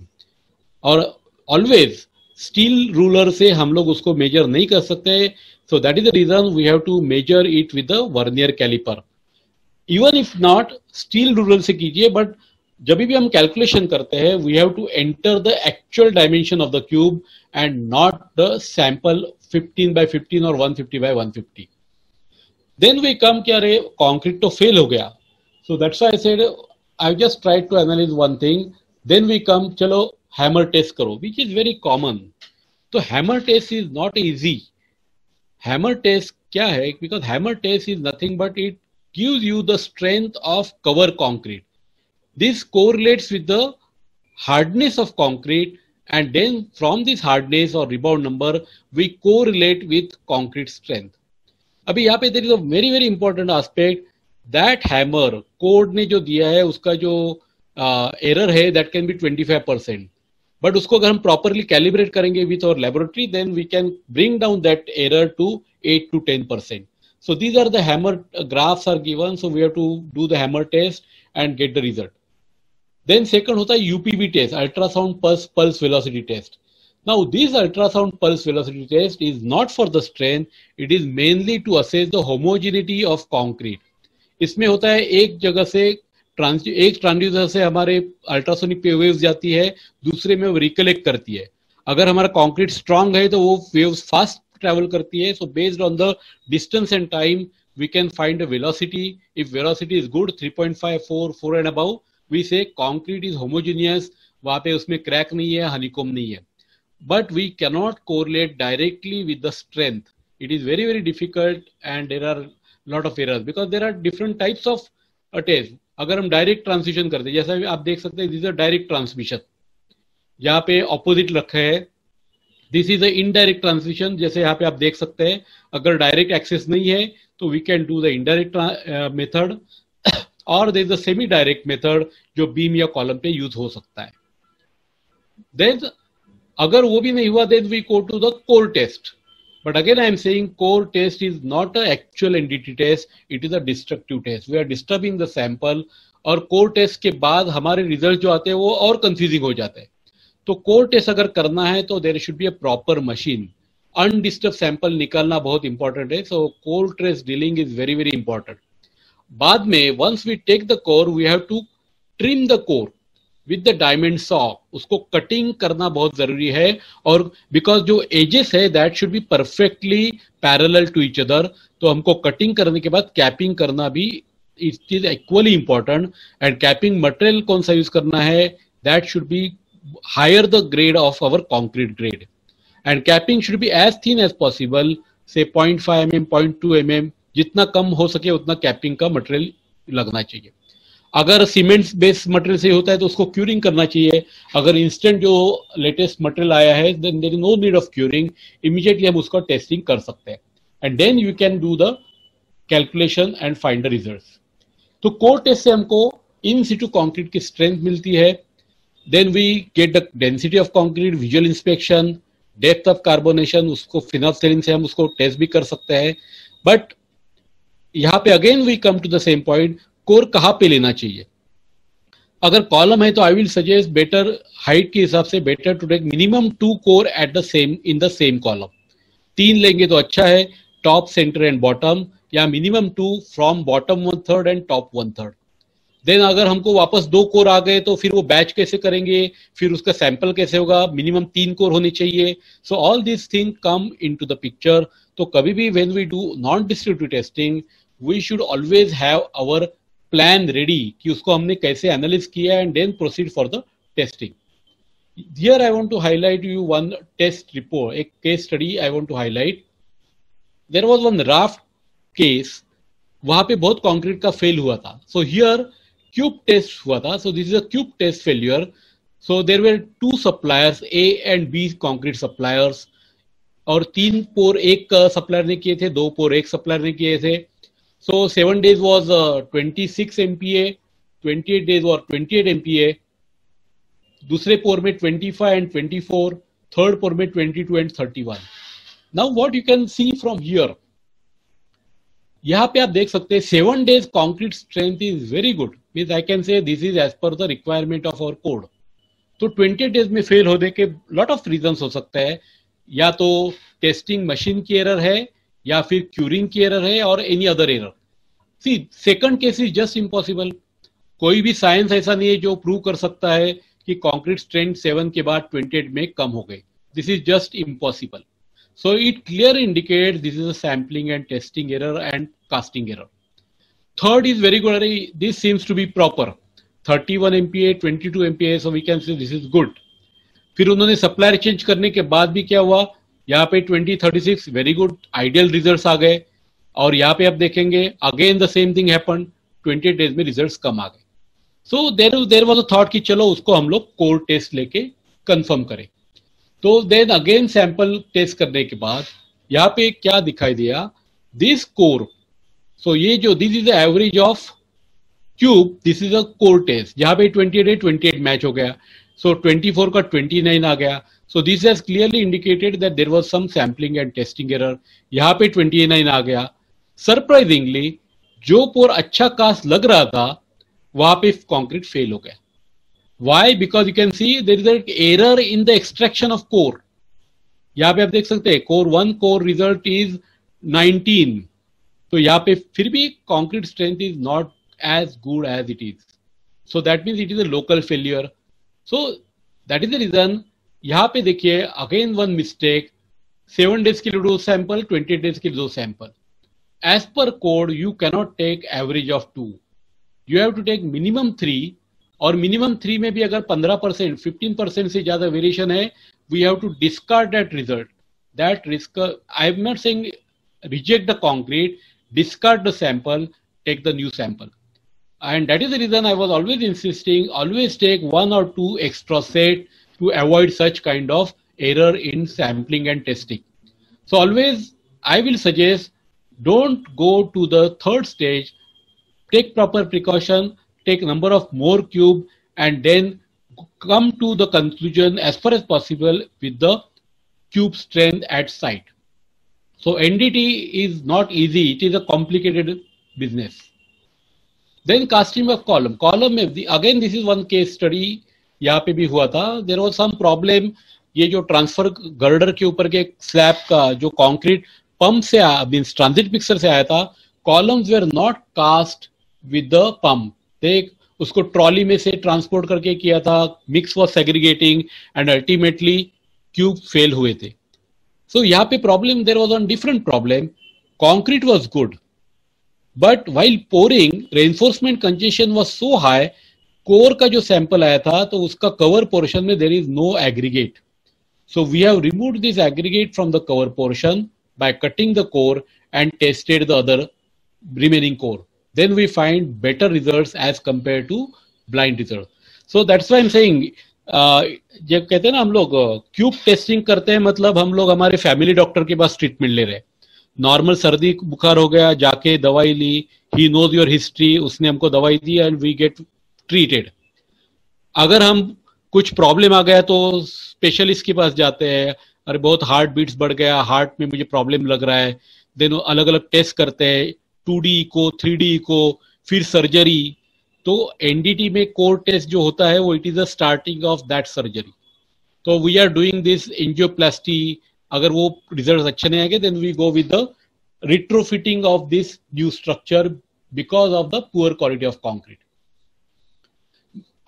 और always steel ruler से हम लोग उसको major नहीं कर सकते, so that is the reason we have to measure it with the vernier caliper। even if not steel ruler से कीजिए, but जब भी हम कैलकुलेशन करते हैं we have to enter the actual dimension of the cube and not the sample 15x15 or 150x150। then we come कि अरे concrete तो fail हो गया, so that's why I said I just tried to analyze one thing, then we come चलो hammer test करो, which is very common। तो hammer test is not easy। hammer test क्या है, because hammer test is nothing but it gives you the strength of cover concrete। this correlates with the hardness of concrete, and then from this hardness or rebound number we correlate with concrete strength। अभी यहाँ पे there is a very very important aspect, that hammer code ने जो दिया है उसका जो error है that can be 25%, बट उसको अगर हम प्रॉपरली कैलिब्रेट करेंगे with our laboratory, then we can bring down that error to 8 to 10%। So these are the hammer graphs are given, so we have to do the hammer test and get the result. Then second होता है UPV test, ultrasound pulse velocity test. Now this ultrasound pulse velocity test is not for the strength, it is mainly to assess the homogeneity of concrete. इसमें होता है एक जगह से एक transducer से हमारे अल्ट्रासोनिक वेव्स जाती है, दूसरे में वो रिकलेक्ट करती है। अगर हमारा कंक्रीट स्ट्रांग है तो वो वेव्स फास्ट ट्रेवल करती है। So based on the distance and time we can find a velocity. If velocity is good 3.5 4 and above, we say concrete is homogeneous, वहां पे उसमें क्रैक नहीं है, हनीकॉम नहीं है, but we cannot correlate directly with the strength. It is very very difficult and there are lot of errors because there are different types of test. अगर हम direct transmission करते हैं, जैसा आप देख सकते हैं, this is a direct transmission, यहाँ पे ऑपोजिट रखा है, this is a indirect transmission, जैसे यहाँ पे आप देख सकते हैं, अगर डायरेक्ट एक्सेस नहीं है तो we can do the indirect method, और there is a semi direct method जो बीम या कॉलम पे यूज हो सकता है. देन अगर वो भी नहीं हुआ, then we go to the core test. But again I am saying core test is not an actual NDT test, it is a destructive test. We are disturbing the sample, और core test के बाद हमारे result जो आते हैं वो और confusing हो जाते हैं. तो core test अगर करना है तो there should be a proper machine. Undisturbed sample निकालना बहुत इंपॉर्टेंट है. So core test drilling is very very important. बाद में once we take the core, we have to trim the core with the diamond saw, उसको cutting करना बहुत जरूरी है, और बिकॉज जो एजेस है that should be perfectly parallel to each other, तो हमको कटिंग करने के बाद कैपिंग करना भी it is equally important. And capping material कौन सा यूज करना है, that should be higher the grade of our concrete grade, and capping should be as thin as possible, से 0.5 mm 0.2 mm, जितना कम हो सके उतना कैपिंग का मटेरियल लगना चाहिए. अगर सीमेंट बेस्ड मटेरियल से होता है तो उसको क्यूरिंग करना चाहिए. अगर इंस्टेंट जो लेटेस्ट मटेरियल आया है then there is no need of curing, immediately हम उसका टेस्टिंग कर सकते हैं, and then you can do the calculation and find the results. तो कोर टेस्ट से हमको इन सिटू कंक्रीट की स्ट्रेंथ मिलती है. Then we get the density of concrete, visual inspection, depth of carbonation, उसको फिनोल्फथलीन से हम उसको टेस्ट भी कर सकते हैं. बट यहाँ पे again we come to the same point, core कहाँ पे लेना चाहिए. अगर कॉलम है तो I will suggest better height के हिसाब से better to take minimum 2 core at the same in the same column. 3 लेंगे तो अच्छा है, टॉप सेंटर एंड बॉटम, या minimum 2 from bottom 1/3 and top 1/3. Then अगर हमको वापस 2 कोर आ गए तो फिर वो बैच कैसे करेंगे, फिर उसका सैंपल कैसे होगा, मिनिमम 3 कोर होने चाहिए. So all this thing come in to the picture. तो कभी भी when we do non distributive testing we should always have our plan ready कि उसको हमने कैसे एनालिस किया, and then proceed for the testing. Here I want to highlight you one test report, एक case study I want to highlight. There was one raft case, वहां पे बहुत concrete का फेल हुआ था. सो हियर क्यूब टेस्ट हुआ था. So this is a cube test failure. So there were 2 suppliers, A and B concrete suppliers, और 3 पोर एक सप्लायर ने किए थे, 2 पोर एक सप्लायर ने किए थे. So 7 days was 26 MPa, 28 days was 28 MPa, दूसरे पोर में 25 and 24, थर्ड पोर में 22 and 31. Now what you can see from here, यहाँ पे आप देख सकते हैं 7 days concrete strength is very good, means I can say this is as per the requirement of our code. तो 28 days में फेल होने के lot of reasons हो सकते हैं, या तो टेस्टिंग मशीन की एरर है, या फिर क्यूरिंग की एरर है, और any other error. See second case is just impossible. कोई भी साइंस ऐसा नहीं है जो प्रूव कर सकता है कि कंक्रीट स्ट्रेंथ 7 के बाद 28 में कम हो गई. This is just impossible. So it clear indicate this is a sampling and testing error and casting error. Third is very good, this seems to be proper, 31 MPa, 22 MPa, so we can say this is good. फिर उन्होंने supplier change करने के बाद भी क्या हुआ, यहाँ पे 2036 वेरी गुड आइडियल रिजल्ट्स आ गए, और यहाँ पे आप देखेंगे again the same thing happen, 28 days में रिजल्ट्स कम आ गए. So there was a thought कि चलो उसको हम लोग कोर टेस्ट लेके कंफर्म करें. तो देन अगेन सैंपल टेस्ट करने के बाद यहाँ पे क्या दिखाई दिया, दिस कोर. सो ये जो this is the average of cube, this is a core test, जहाँ पे 28 मैच हो गया. So 24 का 29 आ गया. So this has clearly indicated that there was some sampling and testing error. यहाँ पे 29 आ गया. Surprisingly, जो पोर अच्छा कास्ट लग रहा था वहां पे कंक्रीट फेल हो गया. Why? Because you can see there is an error in the extraction of core. यहाँ पे आप देख सकते हैं core 1 core result is 19. तो यहाँ पे फिर भी concrete strength is not as good as it is. So that means it is a local failure. So that is the reason. यहाँ पे देखिए अगेन वन मिस्टेक, 7 डेज के लिए 2 सैंपल, 28 डेज के लिए 2 sample. As per code you cannot take average of 2, you have to take minimum 3 और minimum 3 में भी अगर 15%, 15% से ज्यादा वेरिएशन है, we have to discard that result. That risk, I am not saying reject the concrete, discard the sample, take the new sample. And that is the reason I was always insisting, always take 1 or 2 extra set to avoid such kind of error in sampling and testing. So always I will suggest, don't go to the third stage, take proper precaution, take number of more cube, and then come to the conclusion as far as possible with the cube strength at site. So NDT is not easy, it is a complicated business. Then casting of column. Column में again this is one case study, यहाँ पे भी हुआ था. There was some problem, ये जो transfer girder के ऊपर के स्लैब का जो कंक्रीट पंप से मींस ट्रांजिट मिक्सर से आया था, columns were not cast with the pump. देख उसको ट्रॉली में से ट्रांसपोर्ट करके किया था, mix was segregating and ultimately cube fail हुए थे. So यहाँ पे problem, there was one different problem. Concrete was good, but while pouring, reinforcement congestion was so high. Core का जो sample आया था तो उसका cover portion में there is no aggregate. So we have removed this aggregate from the cover portion by cutting the core and tested the other remaining core. Then we find better results as compared to blind results. So that's why I'm saying. जब कहते हैं ना हम लोग cube testing करते हैं, मतलब हम लोग हमारे फैमिली डॉक्टर के पास ट्रीटमेंट ले रहे हैं. नॉर्मल सर्दी बुखार हो गया, जाके दवाई ली, ही नोज योर हिस्ट्री, उसने हमको दवाई दी एंड वी गेट ट्रीटेड. अगर हम कुछ प्रॉब्लम आ गया तो स्पेशलिस्ट के पास जाते हैं, अरे बहुत हार्ट बीट्स बढ़ गया, हार्ट में मुझे प्रॉब्लम लग रहा है, देन अलग अलग टेस्ट करते हैं, 2D इको, 3D इको, फिर सर्जरी. तो एनडीटी में कोर टेस्ट जो होता है वो it is the starting of that surgery. तो we are doing this angioplasty. अगर वो रिजल्ट अच्छे नहीं आएंगे then we go with the retrofitting of this new structure because of the poor quality of concrete.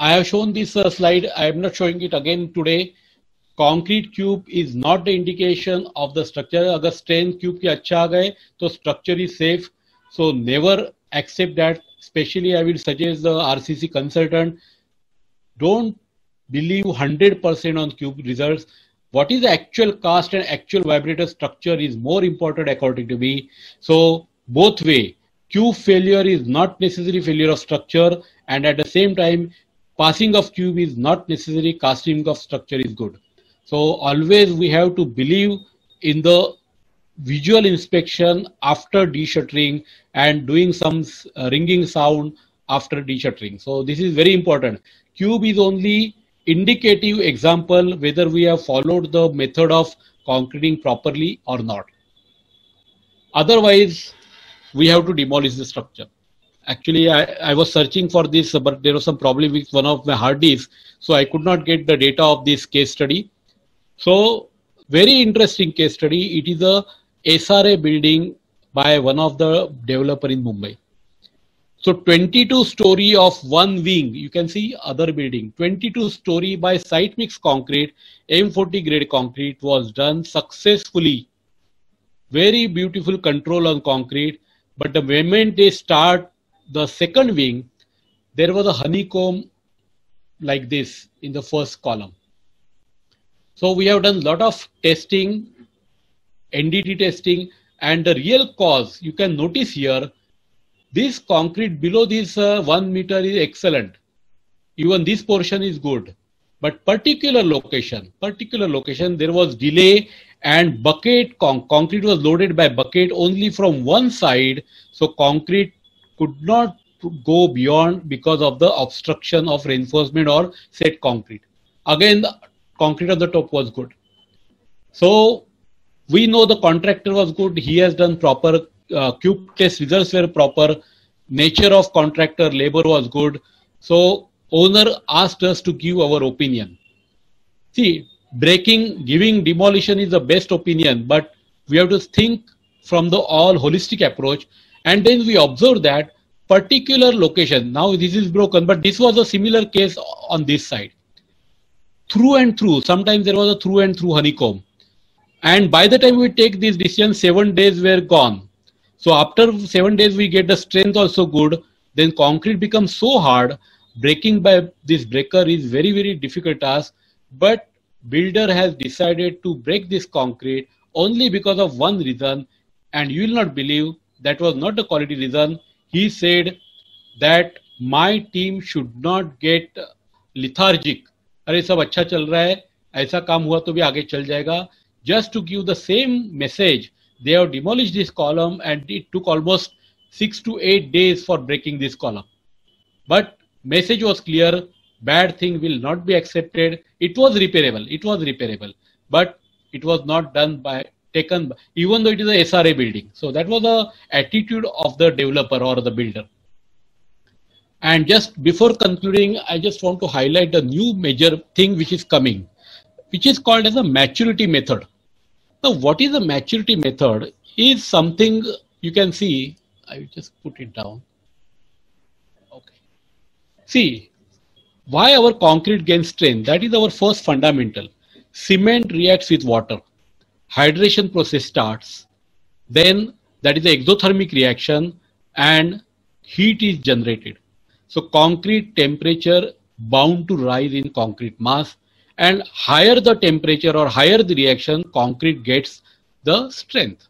I have shown this slide. I am not showing it again today. Concrete cube is not the indication of the structure. अगर strength cube के अच्छा आ गए तो structure is safe. So never accept that. Especially I will suggest the RCC consultant, don't believe 100% on cube results. What is the actual cast and actual vibrator structure is more important according to me. So both way, cube failure is not necessarily failure of structure, and at the same time passing of cube is not necessarily casting of structure is good. So always we have to believe in the visual inspection after deshuttering and doing some ringing sound after deshuttering. So this is very important. Cube is only indicative example whether we have followed the method of concreting properly or not. Otherwise, we have to demolish the structure. Actually, I was searching for this, but there was some problem with one of my hard disks, so I could not get the data of this case study. So very interesting case study. It is a SRA building by one of the developer in Mumbai. So 22 story of one wing, you can see other building, 22 story by site mix concrete, M40 grade concrete was done successfully. Very beautiful control on concrete. But the moment they start the second wing, there was a honeycomb like this in the first column. So we have done a lot of testing, NDT testing, and the real cause you can notice here, this concrete below this 1 meter is excellent. Even this portion is good, but particular location there was delay, and bucket concrete was loaded by bucket only from one side, so concrete could not go beyond because of the obstruction of reinforcement or set concrete. Again, the concrete on the top was good. So we know the contractor was good. He has done proper cube test results were proper. Nature of contractor labor was good. So owner asked us to give our opinion. See, giving demolition is the best opinion, but we have to think from the all holistic approach. And then we observe that particular location. Now this is broken, but this was a similar case on this side. Through and through, sometimes there was a through and through honeycomb. And by the time we take this decision, 7 days were gone. So after 7 days, we get the strength also good. Then concrete becomes so hard. breaking by this breaker is very, very difficult task, but builder has decided to break this concrete only because of one reason, and you will not believe that was not the quality reason. He said that my team should not get lethargic. अरे सब अच्छा चल रहा है, ऐसा काम हुआ तो भी आगे चल जाएगा. Just to give the same message, they have demolished this column and it took almost 6 to 8 days for breaking this column. But message was clear, bad thing will not be accepted. It was repairable, but it was not done by taken, even though it is a SRA building. So that was the attitude of the developer or the builder. And just before concluding, I just want to highlight a new major thing which is coming, which is called as a maturity method. Now, what is a maturity method is something you can see. I will just put it down. Okay. See, why our concrete gains strength? That is our first fundamental. Cement reacts with water. Hydration process starts. Then that is the exothermic reaction and heat is generated. So concrete temperature bound to rise in concrete mass, and higher the temperature or higher the reaction, concrete gets the strength.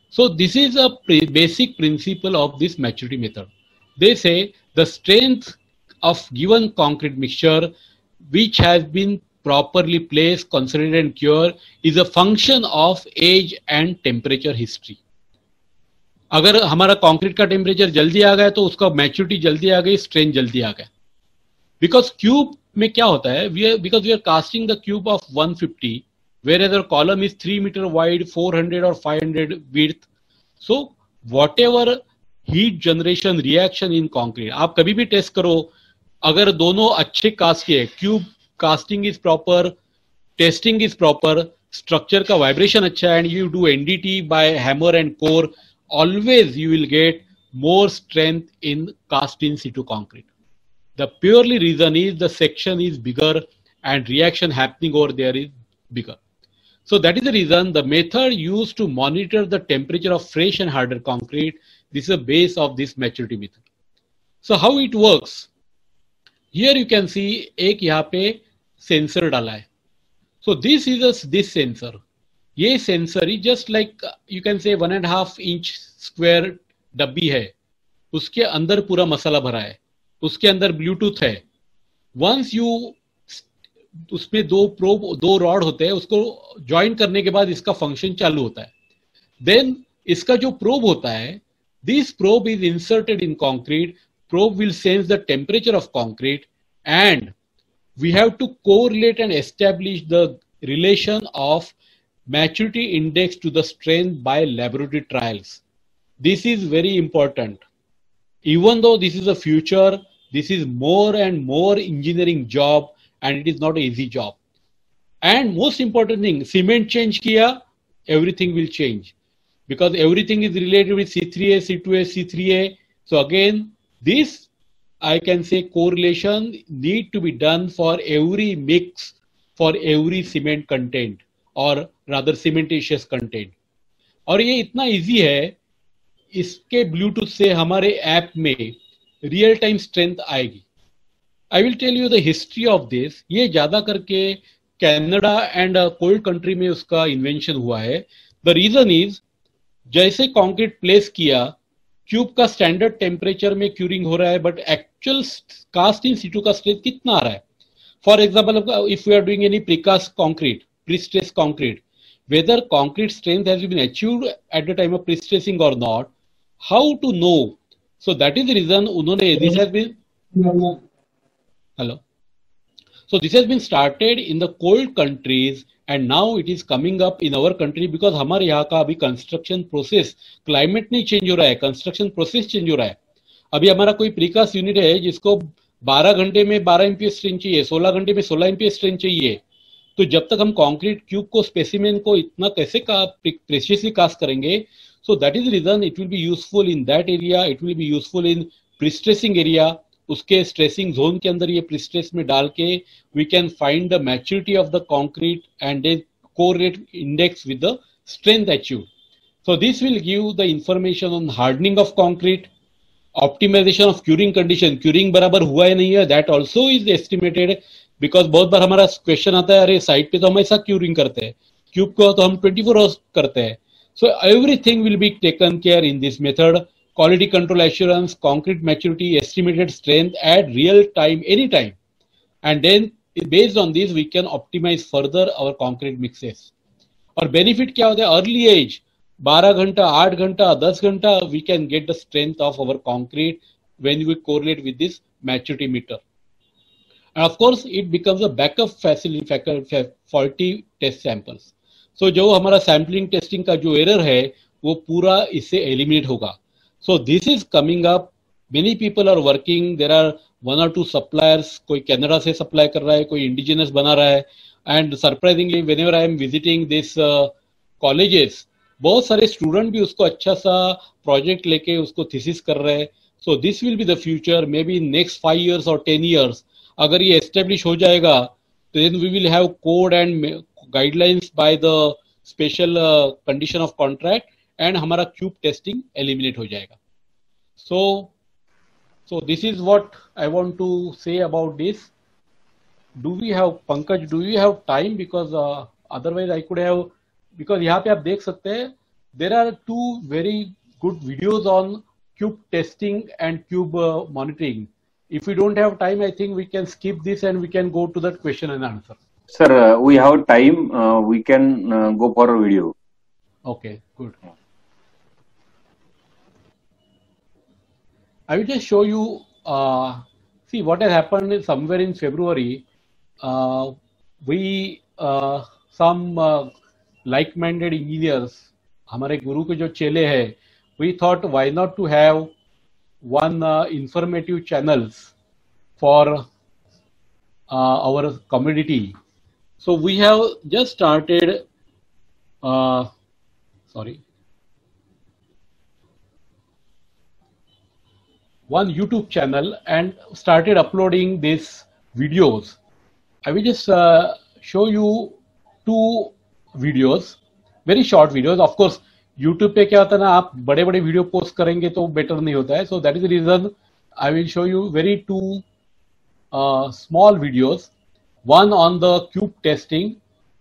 So this is a basic principle of this maturity method. They say the strength of given concrete mixture which has been properly placed, concentrated and cured is a function of age and temperature history. अगर हमारा concrete का temperature जल्दी आ गया तो उसका maturity जल्दी आ गई, strength जल्दी आ गया. बिकॉज क्यूब में क्या होता है, because we are casting the cube of 150 whereas our column is 3 meter wide, 400 or 500 width. So whatever heat generation reaction in concrete, आप कभी भी टेस्ट करो, अगर दोनों अच्छे कास्ट किए, cube casting is proper, testing is proper, structure का vibration अच्छा है, and you do NDT by hammer and core, always you will get more strength in cast in situ concrete. The purely reason is the section is bigger and reaction happening over there is bigger. So that is the reason the method used to monitor the temperature of fresh and harder concrete. This is the base of this maturity method. So how it works? Here you can see एक यहाँ पे sensor डाला है. So this is this sensor. ये sensor he just like you can say 1.5 inch square डब्बी है, उसके अंदर पूरा मसाला भरा है, उसके अंदर ब्लूटूथ है. वंस यू उसमें दो रॉड होते हैं, उसको ज्वाइन करने के बाद इसका फंक्शन चालू होता है. देन इसका जो प्रोब होता है, this probe is inserted in concrete. Probe will sense the temperature of concrete and we have to correlate and establish the relation of maturity index to the strength by laboratory trials. This is very important. Even though this is a future, this is more and more engineering job and it is not an easy job. And most important thing, cement change kiya, everything will change because everything is related with C3A, C2A, C3A. So again, this I can say correlation need to be done for every mix, for every cement content. और rather सीमेंटेशियस content. और ये इतना easy है, इसके Bluetooth से हमारे app में real time strength आएगी. I will tell you the history of this. ये ज्यादा करके कनाडा एंड कोल्ड कंट्री में उसका इन्वेंशन हुआ है. द रीजन इज जैसे कंक्रीट प्लेस किया, क्यूब का स्टैंडर्ड टेम्परेचर में क्यूरिंग हो रहा है, but actual cast in situ का स्ट्रेंथ कितना आ रहा है. For example, if we are doing any precast concrete, pre-stress concrete, whether concrete strength has been achieved at the time of pre-stressing or not, how to know? So that is the reason this has been hello. So this has been started in the cold countries and now it is coming up in our country because हमारे यहाँ का अभी construction process, climate नहीं change हो रहा है, construction process change हो रहा है. अभी हमारा कोई प्रीकास्ट यूनिट है जिसको 12 घंटे में 12 एमपीएस स्ट्रेंथ चाहिए, 16 घंटे में 16 एमपीएस स्ट्रेंथ चाहिए. तो जब तक हम कंक्रीट क्यूब को, स्पेसिमेन को इतना कैसे प्रेशियसली कास्ट करेंगे. So that is reason it will be useful in that area, it will be useful in prestressing area. उसके स्ट्रेसिंग जोन के अंदर ये प्रीस्ट्रेस में डाल के we can find the maturity of the concrete and they correlate index with the strength achieved. So this will give the information on hardening of concrete, optimisation of curing condition, curing बराबर हुआ है नहीं है, that also is estimated, because बहुत बार हमारा question आता है अरे साइट पे तो हम ऐसा क्यूरिंग करते हैं, क्यूब को तो हम 24 आवर्स करते हैं. So everything will be taken care in this method. Quality control assurance, concrete maturity, estimated strength at real time, any time. And then based on this, we can optimize further our concrete mixes. और benefit क्या होता है, early as 12 घंटा 8 घंटा 10 घंटा, we can get the strength of our concrete when we correlate with this maturity meter. And of course, it becomes a backup facility faulty test samples. So जो हमारा sampling testing का जो error है वो पूरा इससे एलिमिनेट होगा. So this is coming up. Many people are working. There are 1 or 2 suppliers. कोई कनाडा से सप्लाई कर रहा है, कोई इंडिजिनस बना रहा है. And surprisingly, whenever I am visiting this colleges, बहुत सारे स्टूडेंट भी उसको अच्छा सा प्रोजेक्ट लेके उसको थीसिस कर रहे हैं. So this will be the future. Maybe in next 5 years or 10 years, अगर ये एस्टेब्लिश हो जाएगा, तो then we will have code and guidelines by the special condition of contract, and हमारा क्यूब टेस्टिंग एलिमिनेट हो जाएगा. So this is what I want to say about this. Do we have, Pankaj, do we have time? Because otherwise I could have, because यहाँ पे आप देख सकते हैं there are 2 very good videos on cube testing and cube monitoring. If we don't have time, I think we can skip this and we can go to that question and answer. Sir, we have time. We can go for a video. Okay, good. I will just show you, see what has happened is somewhere in February, we, some like-minded engineers, हमारे गुरु के जो चेले हैं, we thought why not to have one informative channels for our community. So we have just started, one YouTube channel and started uploading these videos. I will just show you 2 videos, very short videos. Of course, YouTube पे क्या होता है ना, आप बड़े बड़े video post करेंगे तो बेटर नहीं होता है. So that is the reason I will show you very 2 small videos. One on the cube testing.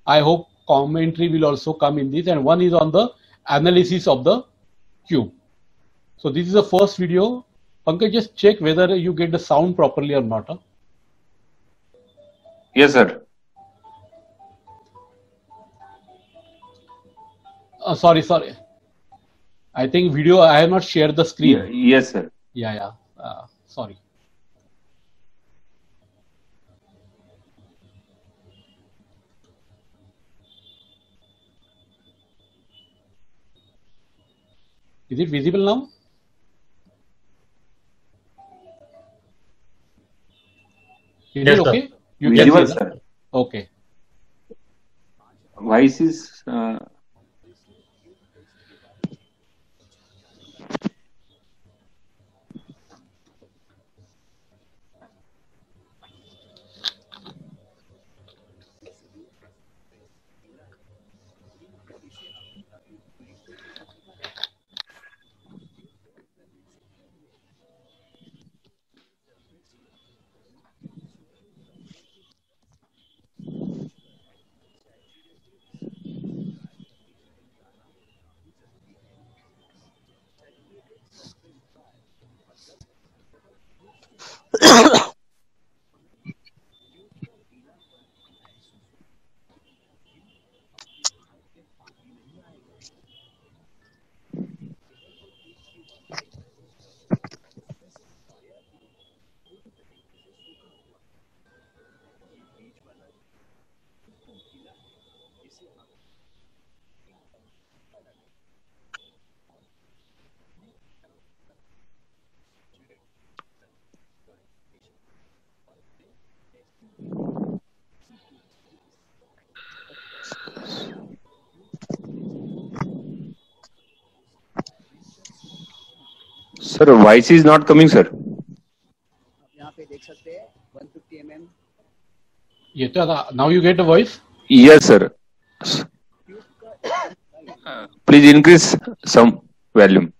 I hope commentary will also come in this, and one is on the analysis of the cube. So this is the first video. Pankaj, just check whether you get the sound properly or not. Huh? Yes, sir. Sorry. I think video, I have not shared the screen. Yes, sir. Yeah. Sorry. Is it visible now? Is Yes, it sir. okay? You Visible, can see, sir. Okay. Voice is sir. Voice is not coming, sir. यहाँ पे देख सकते हैं 150 mm. Now you get the voice? Yes, sir. Please increase some volume.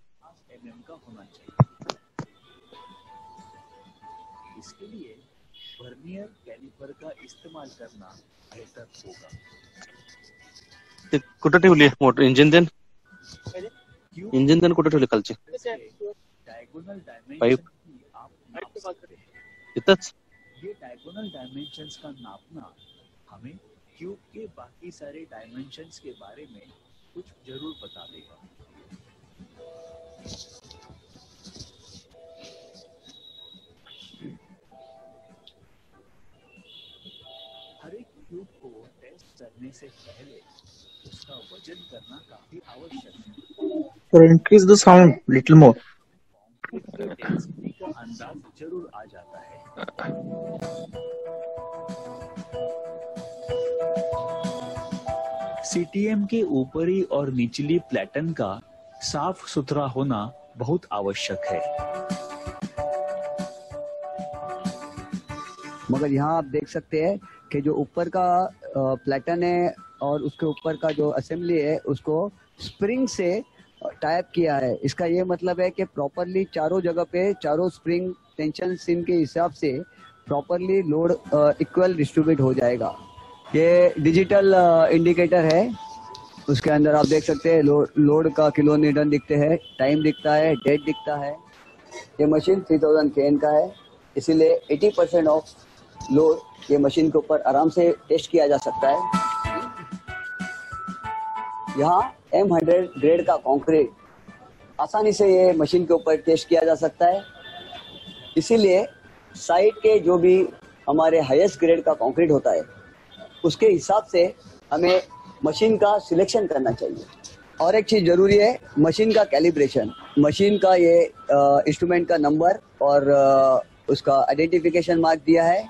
mm का होना चाहिए. इसके लिए वर्नियर कैलिपर का इस्तेमाल करना बेहतर होगा। ते कुठं ठेवली मोटर इंजिन देन कुठं ठेवली खालची डायगोनल डायमेंशन पाईप की आप नाप सकते हैं। इथंच ये डायगोनल डायमेंशंस का नापना हमें क्यूब के बाकी सारे डायमेंशंस के बारे में कुछ जरूर बता देगा। हर एक क्यूब को टेस्ट करने से पहले उसका वजन करना काफी आवश्यक है। So increase the sound little more. Concrete की डेंसिटी का अंदाज जरूर आ जाता है। सीटीएम के ऊपरी और निचली प्लेटन का साफ सुथरा होना बहुत आवश्यक है। मगर यहाँ आप देख सकते हैं कि जो ऊपर का प्लेटन है और उसके ऊपर का जो असेंबली है उसको स्प्रिंग से टाइप किया है। इसका ये मतलब है कि प्रॉपरली चारों जगह पे चारों स्प्रिंग टेंशन सिन के हिसाब से प्रॉपरली लोड इक्वल डिस्ट्रीब्यूट हो जाएगा। ये डिजिटल इंडिकेटर है, उसके अंदर आप देख सकते हैं लोड का किलो न्यूटन दिखते हैं, टाइम दिखता है, डेट दिखता है। ये मशीन 3000 केन का है, इसीलिए 80% ऑफ लोड ये मशीन के ऊपर आराम से टेस्ट किया जा सकता है। यहाँ M100 ग्रेड का कंक्रीट आसानी से ये मशीन के ऊपर टेस्ट किया जा सकता है, इसीलिए साइट के जो भी हमारे हाईएस्ट ग्रेड का कंक्रीट होता है उसके हिसाब से हमें मशीन का सिलेक्शन करना चाहिए। और एक चीज़ जरूरी है, मशीन का कैलिब्रेशन। मशीन का ये इंस्ट्रूमेंट का नंबर और उसका आइडेंटिफिकेशन मार्क दिया है।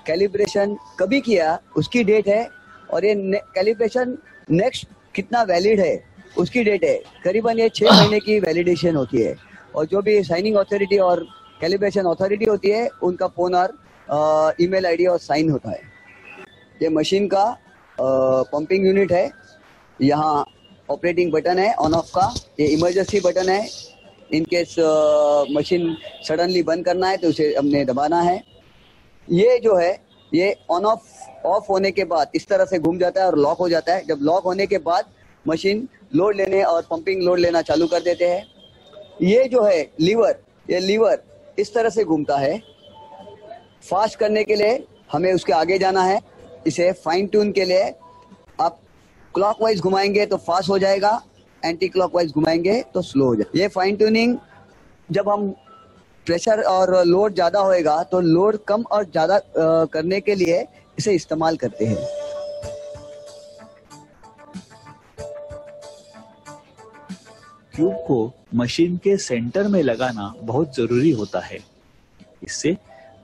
कैलिब्रेशन कभी किया उसकी डेट है, और ये कैलिब्रेशन नेक्स्ट कितना वैलिड है उसकी डेट है। करीबन ये 6 महीने की वैलिडेशन होती है, और जो भी साइनिंग अथॉरिटी और कैलिब्रेशन अथॉरिटी होती है उनका फोन और ईमेल आईडी और साइन होता है। ये मशीन का पंपिंग यूनिट है, यहाँ ऑपरेटिंग बटन है ऑन ऑफ का, ये इमरजेंसी बटन है। इन केस मशीन सडनली बंद करना है तो उसे हमने दबाना है। ये जो है ये ऑन ऑफ होने के बाद इस तरह से घूम जाता है और लॉक हो जाता है। जब लॉक होने के बाद मशीन लोड लेने और पंपिंग लोड लेना चालू कर देते हैं। ये जो है ये लीवर इस तरह से घूमता है। फास्ट करने के लिए हमें उसके आगे जाना है। इसे फाइन ट्यून के लिए आप क्लॉकवाइज घुमाएंगे तो फास्ट हो जाएगा, एंटी क्लॉकवाइज घुमाएंगे तो स्लो हो जाएगा। ये फाइन ट्यूनिंग जब हम प्रेशर और लोड ज्यादा होएगा तो लोड कम और ज्यादा करने के लिए इसे इस्तेमाल करते हैं। क्यूब को मशीन के सेंटर में लगाना बहुत जरूरी होता है। इससे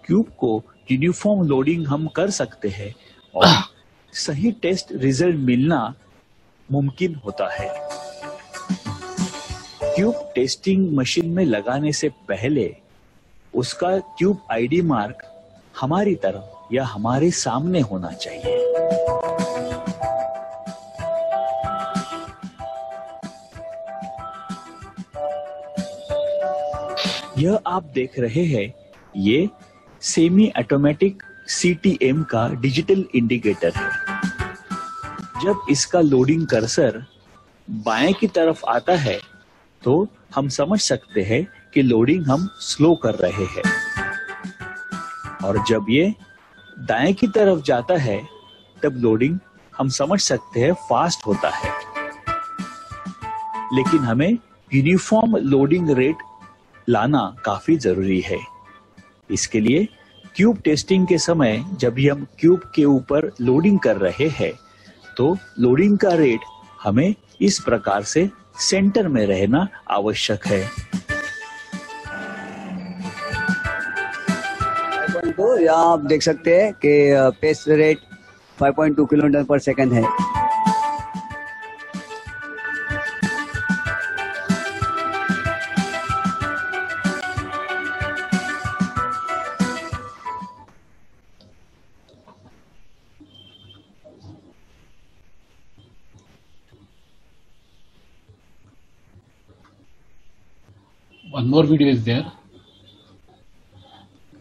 क्यूब को यूनिफॉर्म लोडिंग हम कर सकते हैं और सही टेस्ट रिजल्ट मिलना मुमकिन होता है। क्यूब टेस्टिंग मशीन में लगाने से पहले उसका क्यूब आईडी मार्क हमारी तरफ या हमारे सामने होना चाहिए। यह आप देख रहे हैं, ये सेमी ऑटोमेटिक सीटीएम का डिजिटल इंडिकेटर है। जब इसका लोडिंग कर्सर बाएं की तरफ आता है तो हम समझ सकते हैं कि लोडिंग हम स्लो कर रहे हैं, और जब ये दाएं की तरफ जाता है तब लोडिंग हम समझ सकते हैं फास्ट होता है। लेकिन हमें यूनिफॉर्म लोडिंग रेट लाना काफी जरूरी है। इसके लिए क्यूब टेस्टिंग के समय जब भी हम क्यूब के ऊपर लोडिंग कर रहे हैं तो लोडिंग का रेट हमें इस प्रकार से सेंटर में रहना आवश्यक है। तो यहाँ आप देख सकते हैं कि पेस रेट 5.2 किलोमीटर पर सेकंड है। One more video is there.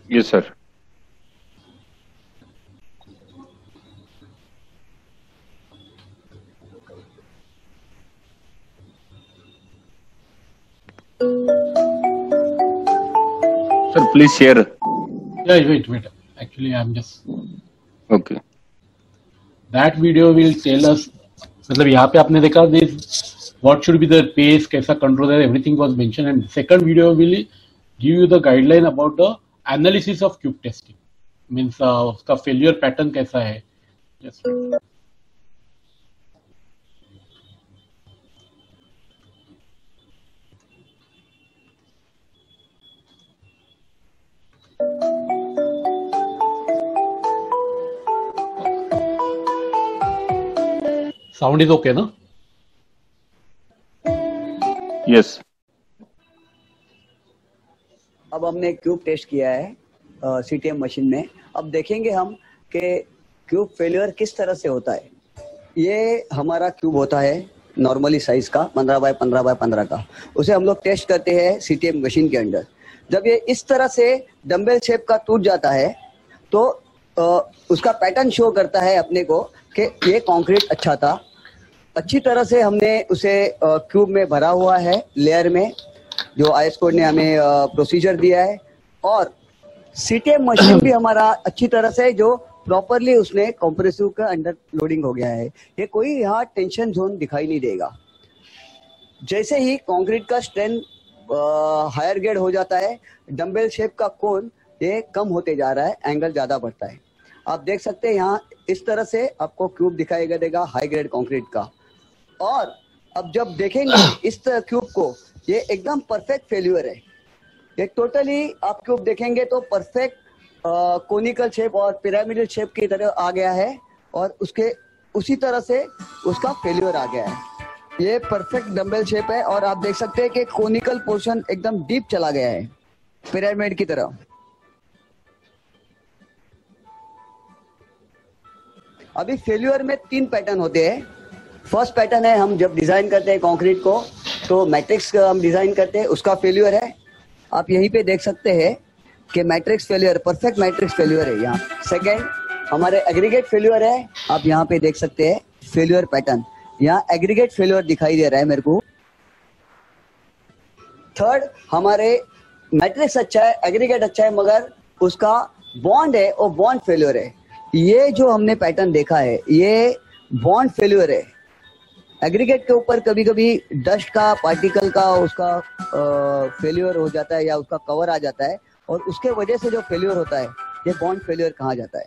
Yes, sir. Sir, please share. Yeah, wait. Actually, I'm just. Okay. That video will tell us. मतलब यहाँ पे आपने देखा this what should be the pace, कैसा control है, everything was mentioned, and second video will give you the guideline about the analysis of cube testing. Means उसका failure pattern कैसा है. Just wait. Sound is okay, ना? Yes. अब हमने cube test किया है सीटीएम मशीन में. अब देखेंगे हम कि क्यूब फेलियर किस तरह से होता है. ये हमारा क्यूब होता है नॉर्मली साइज का 15 बाय 15 बाय 15 का. उसे हम लोग टेस्ट करते हैं सीटीएम मशीन के अंदर. जब ये इस तरह से डंबल शेप का टूट जाता है तो उसका पैटर्न शो करता है अपने को कि ये कंक्रीट अच्छा था. अच्छी तरह से हमने उसे क्यूब में भरा हुआ है लेयर में, जो आईएस कोड ने हमें प्रोसीजर दिया है. और सीटीएम मशीन भी हमारा अच्छी तरह से जो प्रॉपरली उसने कंप्रेसिव का अंडर लोडिंग हो गया है. ये कोई यहाँ टेंशन जोन दिखाई नहीं देगा. जैसे ही कंक्रीट का स्ट्रेंथ हायर ग्रेड हो जाता है, डंबल शेप का कोन ये कम होते जा रहा है, एंगल ज्यादा बढ़ता है. आप देख सकते हैं यहाँ इस तरह से आपको क्यूब दिखाई देगा हाई ग्रेड कंक्रीट का. और अब जब देखेंगे इस क्यूब को, ये एकदम परफेक्ट फेल्यूर है. ये टोटली आप क्यूब देखेंगे तो परफेक्ट कोनिकल शेप और पिरामिडल शेप की तरह आ गया है, और उसके उसी तरह से उसका फेल्यूर आ गया है. ये परफेक्ट डंबल शेप है और आप देख सकते हैं कि कोनिकल पोर्शन एकदम डीप चला गया है पिरामिड की तरह. अभी फेल्यूर में 3 पैटर्न होते हैं. फर्स्ट पैटर्न है हम जब डिजाइन करते हैं कंक्रीट को तो मैट्रिक्स हम डिजाइन करते हैं, उसका फेल्यूर है. आप यहीं पे देख सकते हैं कि matrix failure, perfect matrix failure है यहाँ. सेकेंड हमारे एग्रीगेट फेल्यूर है. आप यहाँ पे देख सकते हैं फेल्यूर पैटर्न, यहाँ एग्रीगेट फेल्यूर दिखाई दे रहा है मेरे को. थर्ड हमारे मैट्रिक्स अच्छा है, एग्रीगेट अच्छा है, मगर उसका बॉन्ड है वो बॉन्ड फेल्यूर है. ये जो हमने पैटर्न देखा है ये बॉन्ड फेल्यूर है. एग्रीगेट के ऊपर कभी कभी डस्ट का पार्टिकल का उसका फेल्यूर हो जाता है या उसका कवर आ जाता है, और उसके वजह से जो फेल्यूर होता है ये बॉन्ड फेल्यूर कहा जाता है.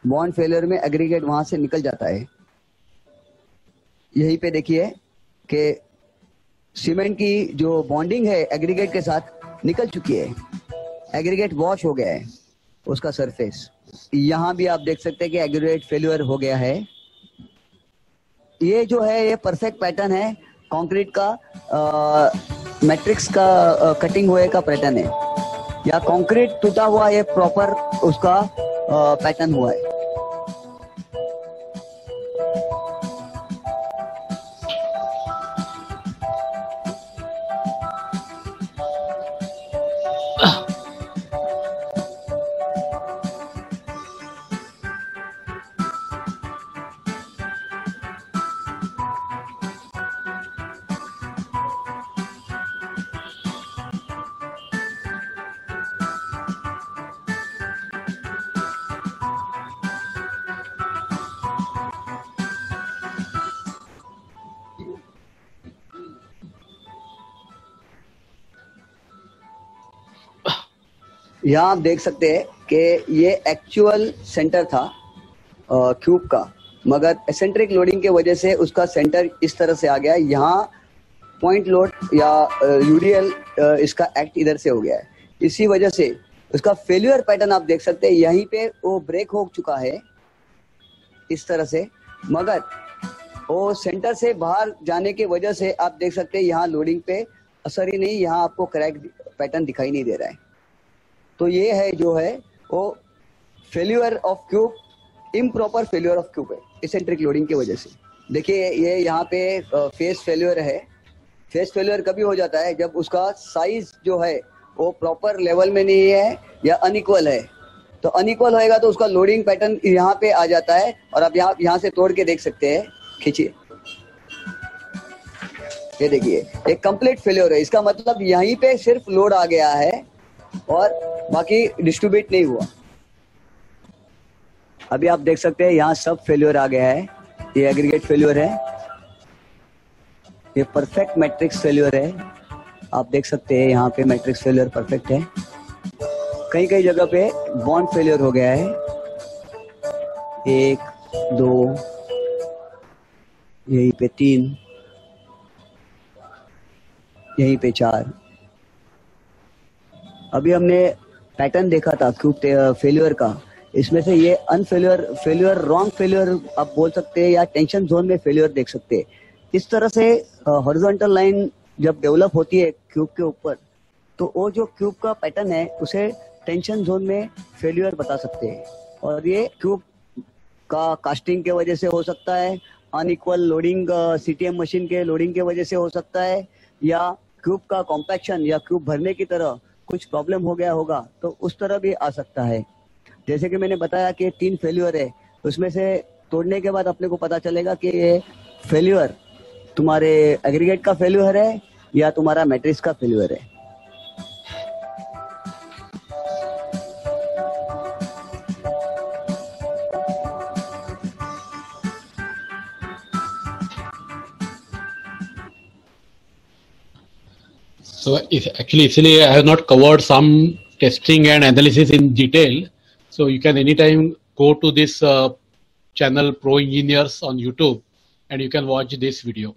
बॉन्ड फेल्यूर में एग्रीगेट वहां से निकल जाता है. यहीं पे देखिए कि सीमेंट की जो बॉन्डिंग है एग्रीगेट के साथ निकल चुकी है. एग्रीगेट वॉश हो गया है उसका सरफेस. यहाँ भी आप देख सकते हैं कि एग्रीगेट फेल्यूर हो गया है. ये जो है ये परफेक्ट पैटर्न है कंक्रीट का, मैट्रिक्स का कटिंग हुए का पैटर्न है, या कंक्रीट टूटा हुआ ये प्रॉपर उसका पैटर्न हुआ है. यहाँ आप देख सकते हैं कि ये एक्चुअल सेंटर था क्यूब का, मगर एसेंट्रिक लोडिंग के वजह से उसका सेंटर इस तरह से आ गया. यहाँ पॉइंट लोड या यूडीएल इसका एक्ट इधर से हो गया है. इसी वजह से उसका फेल्यूर पैटर्न आप देख सकते हैं. यहीं पे वो ब्रेक हो चुका है इस तरह से, मगर वो सेंटर से बाहर जाने की वजह से आप देख सकते हैं यहाँ लोडिंग पे असर ही नहीं, यहाँ आपको क्रैक पैटर्न दिखाई नहीं दे रहा है. तो ये है जो है वो failure of cube, improper failure of cube है एसेंट्रिक लोडिंग की वजह से. देखिए ये यहाँ पे फेस फेल्यूर है. फेस फेल्यूर कभी हो जाता है जब उसका साइज जो है वो प्रॉपर लेवल में नहीं है या अनइक्वल है. तो अनइक्वल होएगा तो उसका लोडिंग पैटर्न यहाँ पे आ जाता है. और आप यहाँ से तोड़ के देख सकते हैं, खींचिए. ये देखिए एक कंप्लीट फेलियर है, इसका मतलब यहीं पे सिर्फ लोड आ गया है और बाकी डिस्ट्रीब्यूट नहीं हुआ। अभी आप देख सकते हैं यहाँ सब फेलियर आ गया है, ये एग्रीगेट फेलियर है, ये परफेक्ट मैट्रिक्स फेलियर है। आप देख सकते हैं यहाँ पे मैट्रिक्स फेलियर परफेक्ट है, कई कई जगह पे बॉन्ड फेलियर हो गया है, 1 2 यहीं पे 3, यहीं पे 4। अभी हमने पैटर्न देखा था क्यूब फेलियर का, इसमें से ये फेलियर रॉन्ग फेलियर आप बोल सकते हैं या टेंशन जोन में फेलियर देख सकते हैं। इस तरह से हॉरिजॉन्टल लाइन जब डेवलप होती है क्यूब के ऊपर, तो वो जो क्यूब का पैटर्न है उसे टेंशन जोन में फेलियर बता सकते हैं। और ये क्यूब का कास्टिंग के वजह से हो सकता है, अनइक्वल लोडिंग सीटीएम मशीन के लोडिंग के वजह से हो सकता है, या क्यूब का कॉम्पैक्शन या क्यूब भरने की तरह कुछ प्रॉब्लम हो गया होगा, तो उस तरह भी आ सकता है। जैसे कि मैंने बताया कि 3 फेलियर है, उसमें से तोड़ने के बाद अपने को पता चलेगा कि ये फेलियर तुम्हारे एग्रीगेट का फेलियर है या तुम्हारा मैट्रिक्स का फेलियर है। So actually I have not covered some testing and analysis in detail. So you can anytime go to this channel Pro Engineers on YouTube and you can watch this video.